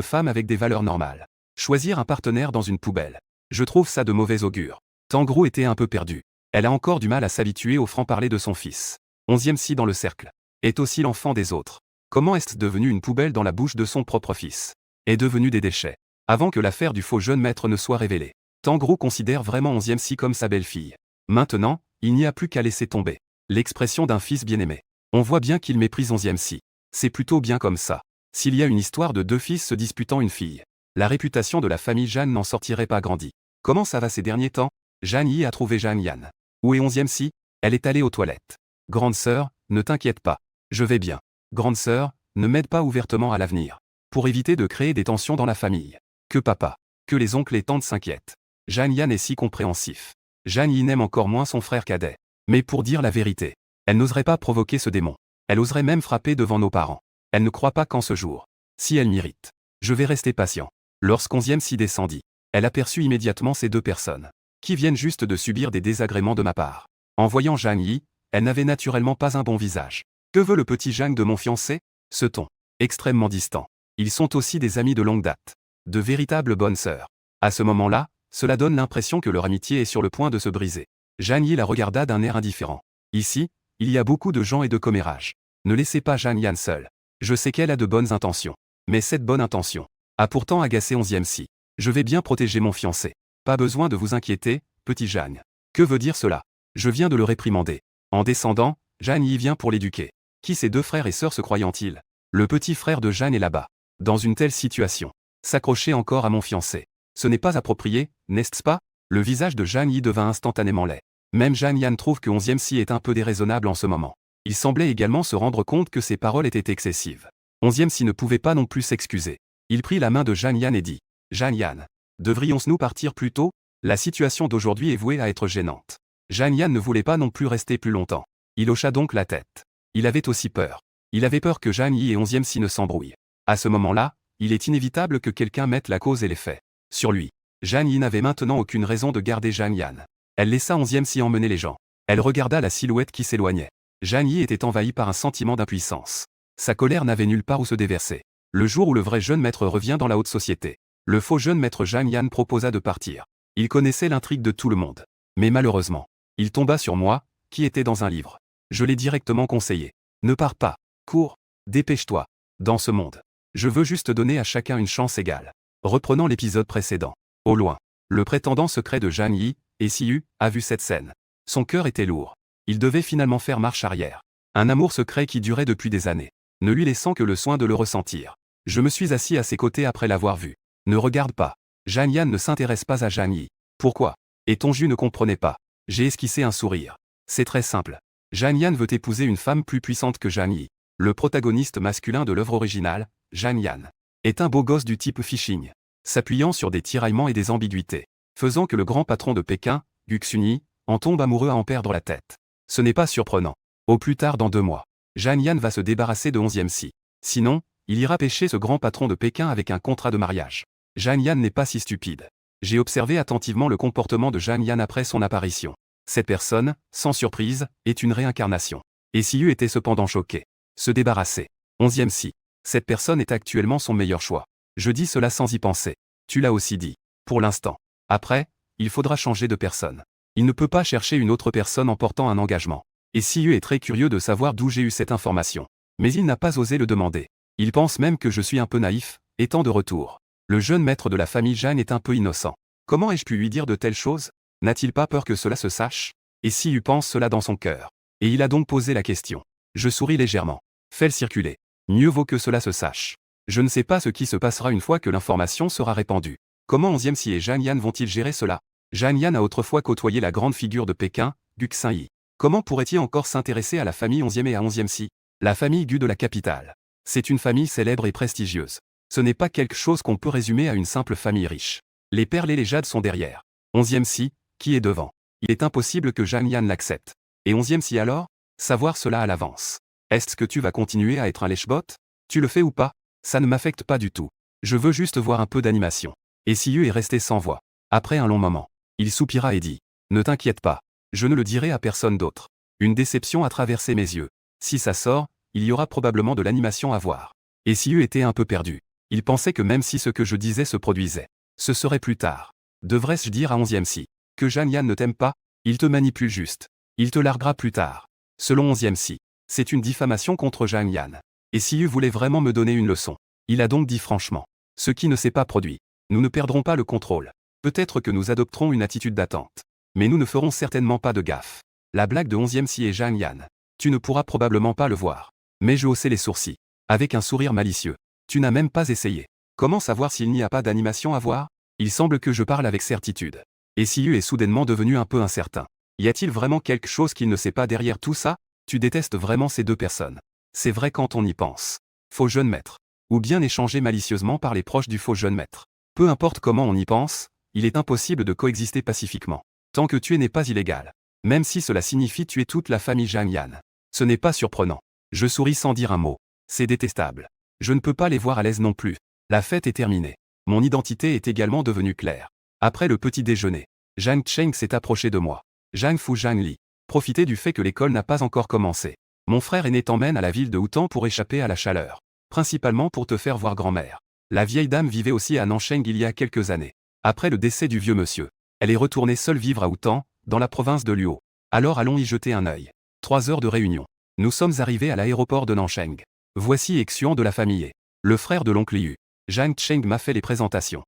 femmes avec des valeurs normales. Choisir un partenaire dans une poubelle. Je trouve ça de mauvais augure. Tangrou était un peu perdue. Elle a encore du mal à s'habituer au franc-parler de son fils. 11e si dans le cercle. Est aussi l'enfant des autres. Comment est-ce devenu une poubelle dans la bouche de son propre fils? Est devenu des déchets. Avant que l'affaire du faux jeune maître ne soit révélée. Tangrou considère vraiment 11e si comme sa belle-fille. Maintenant, il n'y a plus qu'à laisser tomber. L'expression d'un fils bien-aimé. On voit bien qu'il méprise 11e si. C'est plutôt bien comme ça. S'il y a une histoire de deux fils se disputant une fille, la réputation de la famille Jeanne n'en sortirait pas grandie. Comment ça va ces derniers temps? Jeanne Yi a trouvé Jeanne Yan. Où est 11e si? Elle est allée aux toilettes. Grande sœur, ne t'inquiète pas. Je vais bien. Grande sœur, ne m'aide pas ouvertement à l'avenir. Pour éviter de créer des tensions dans la famille. Que papa, que les oncles et tantes s'inquiètent. Jeanne Yan est si compréhensif. Jeanne Yi n'aime encore moins son frère cadet. Mais pour dire la vérité, elle n'oserait pas provoquer ce démon. Elle oserait même frapper devant nos parents. Elle ne croit pas qu'en ce jour. Si elle m'irrite, je vais rester patient. Lorsqu'11e si descendit, elle aperçut immédiatement ces deux personnes, qui viennent juste de subir des désagréments de ma part. En voyant Jeanne Yi, elle n'avait naturellement pas un bon visage. Que veut le petit Jeanne de mon fiancé? Ce ton, extrêmement distant. Ils sont aussi des amis de longue date. De véritables bonnes sœurs. À ce moment-là, cela donne l'impression que leur amitié est sur le point de se briser. Jeanne Yi la regarda d'un air indifférent. Ici, il y a beaucoup de gens et de commérages. Ne laissez pas Jeanne Yan seule. Je sais qu'elle a de bonnes intentions. Mais cette bonne intention a pourtant agacé 11e si. Je vais bien protéger mon fiancé. Pas besoin de vous inquiéter, petit Jeanne. Que veut dire cela? Je viens de le réprimander. En descendant, Jeanne y vient pour l'éduquer. Qui ces deux frères et sœurs se croyant-ils? Le petit frère de Jeanne est là-bas. Dans une telle situation. S'accrocher encore à mon fiancé. Ce n'est pas approprié, n'est-ce pas? Le visage de Jeanne y devint instantanément laid. Même Jeanne Yan trouve que 11e si est un peu déraisonnable en ce moment. Il semblait également se rendre compte que ses paroles étaient excessives. 11e si ne pouvait pas non plus s'excuser. Il prit la main de Jeanne Yan et dit: Jeanne Yan, devrions-nous partir plus tôt? La situation d'aujourd'hui est vouée à être gênante. Jeanne Yan ne voulait pas non plus rester plus longtemps. Il hocha donc la tête. Il avait aussi peur. Il avait peur que Jeanne Yi et 11e si ne s'embrouillent. À ce moment-là, il est inévitable que quelqu'un mette la cause et les faits sur lui. Jeanne Yi n'avait maintenant aucune raison de garder Jeanne Yan. Elle laissa 11e si emmener les gens. Elle regarda la silhouette qui s'éloignait. Jeanne Yi était envahie par un sentiment d'impuissance. Sa colère n'avait nulle part où se déverser. Le jour où le vrai jeune maître revient dans la haute société, le faux jeune maître Jeanne Yan proposa de partir. Il connaissait l'intrigue de tout le monde. Mais malheureusement, il tomba sur moi, qui était dans un livre. Je l'ai directement conseillé. Ne pars pas. Cours. Dépêche-toi. Dans ce monde, je veux juste donner à chacun une chance égale. Reprenons l'épisode précédent. Au loin, le prétendant secret de Jeanne Yi, Siyu, a vu cette scène. Son cœur était lourd. Il devait finalement faire marche arrière. Un amour secret qui durait depuis des années, ne lui laissant que le soin de le ressentir. Je me suis assis à ses côtés après l'avoir vu. Ne regarde pas. Jeanne Yan ne s'intéresse pas à Jeanne Yi. Pourquoi? Et Tonju ne comprenait pas. J'ai esquissé un sourire. C'est très simple. Jeanne Yan veut épouser une femme plus puissante que Jeanne Yi. Le protagoniste masculin de l'œuvre originale, Jeanne Yan, est un beau gosse du type Fishing, s'appuyant sur des tiraillements et des ambiguïtés, faisant que le grand patron de Pékin, Guxun, en tombe amoureux à en perdre la tête. Ce n'est pas surprenant. Au plus tard dans 2 mois, Jeanne Yan va se débarrasser de 11e si. Sinon, il ira pêcher ce grand patron de Pékin avec un contrat de mariage. Jeanne Yan n'est pas si stupide. J'ai observé attentivement le comportement de Jeanne Yan après son apparition. Cette personne, sans surprise, est une réincarnation. Et Siyu était cependant choqué. Se débarrasser. 11e si. Cette personne est actuellement son meilleur choix. Je dis cela sans y penser. Tu l'as aussi dit. Pour l'instant. Après, il faudra changer de personne. Il ne peut pas chercher une autre personne en portant un engagement. Et Siyu est très curieux de savoir d'où j'ai eu cette information. Mais il n'a pas osé le demander. Il pense même que je suis un peu naïf, étant de retour. Le jeune maître de la famille Jeanne est un peu innocent. Comment ai-je pu lui dire de telles choses? N'a-t-il pas peur que cela se sache? Et Siyu pense cela dans son cœur. Et il a donc posé la question. Je souris légèrement. Fais-le circuler. Mieux vaut que cela se sache. Je ne sais pas ce qui se passera une fois que l'information sera répandue. Comment 11e si et Jeanne Yan vont-ils gérer cela? Jeanne Yan a autrefois côtoyé la grande figure de Pékin, Guxun. Comment pourrait-il encore s'intéresser à la famille 11e et à 11e si? La famille Gu de la capitale. C'est une famille célèbre et prestigieuse. Ce n'est pas quelque chose qu'on peut résumer à une simple famille riche. Les perles et les jades sont derrière. 11e si, qui est devant? Il est impossible que Jeanne Yan l'accepte. Et 11e si alors? Savoir cela à l'avance. Est-ce que tu vas continuer à être un lèche-bot? Tu le fais ou pas? Ça ne m'affecte pas du tout. Je veux juste voir un peu d'animation. Et Siyu est resté sans voix. Après un long moment, il soupira et dit: Ne t'inquiète pas. Je ne le dirai à personne d'autre. Une déception a traversé mes yeux. Si ça sort, il y aura probablement de l'animation à voir. Et Siu était un peu perdu. Il pensait que même si ce que je disais se produisait, ce serait plus tard. Devrais-je dire à 11e Si que Zhang Yan ne t'aime pas? Il te manipule juste. Il te larguera plus tard. Selon 11e Si, c'est une diffamation contre Zhang Yan. Et Siu voulait vraiment me donner une leçon. Il a donc dit franchement. Ce qui ne s'est pas produit. Nous ne perdrons pas le contrôle. Peut-être que nous adopterons une attitude d'attente. Mais nous ne ferons certainement pas de gaffe. La blague de 11e Si et Zhang Yan. Tu ne pourras probablement pas le voir. Mais je haussai les sourcils. Avec un sourire malicieux. Tu n'as même pas essayé. Comment savoir s'il n'y a pas d'animation à voir? Il semble que je parle avec certitude. Et Siu est soudainement devenu un peu incertain. Y a-t-il vraiment quelque chose qu'il ne sait pas derrière tout ça? Tu détestes vraiment ces deux personnes. C'est vrai quand on y pense. Faux jeune maître. Ou bien échanger malicieusement par les proches du faux jeune maître. Peu importe comment on y pense, il est impossible de coexister pacifiquement. Tant que tuer n'est pas illégal. Même si cela signifie tuer toute la famille Zhang Yan. Ce n'est pas surprenant. Je souris sans dire un mot. C'est détestable. Je ne peux pas les voir à l'aise non plus. La fête est terminée. Mon identité est également devenue claire. Après le petit déjeuner, Zhang Cheng s'est approché de moi. Zhang Fu Zhang Li. Profitez du fait que l'école n'a pas encore commencé. Mon frère aîné t'emmène à la ville de Houtan pour échapper à la chaleur. Principalement pour te faire voir grand-mère. La vieille dame vivait aussi à Nancheng il y a quelques années. Après le décès du vieux monsieur, elle est retournée seule vivre à Houtan, dans la province de Luo. Alors allons y jeter un œil. 3 heures de réunion. Nous sommes arrivés à l'aéroport de Nancheng. Voici Xuan de la famille. Le frère de l'oncle Liu. Zhang Cheng m'a fait les présentations.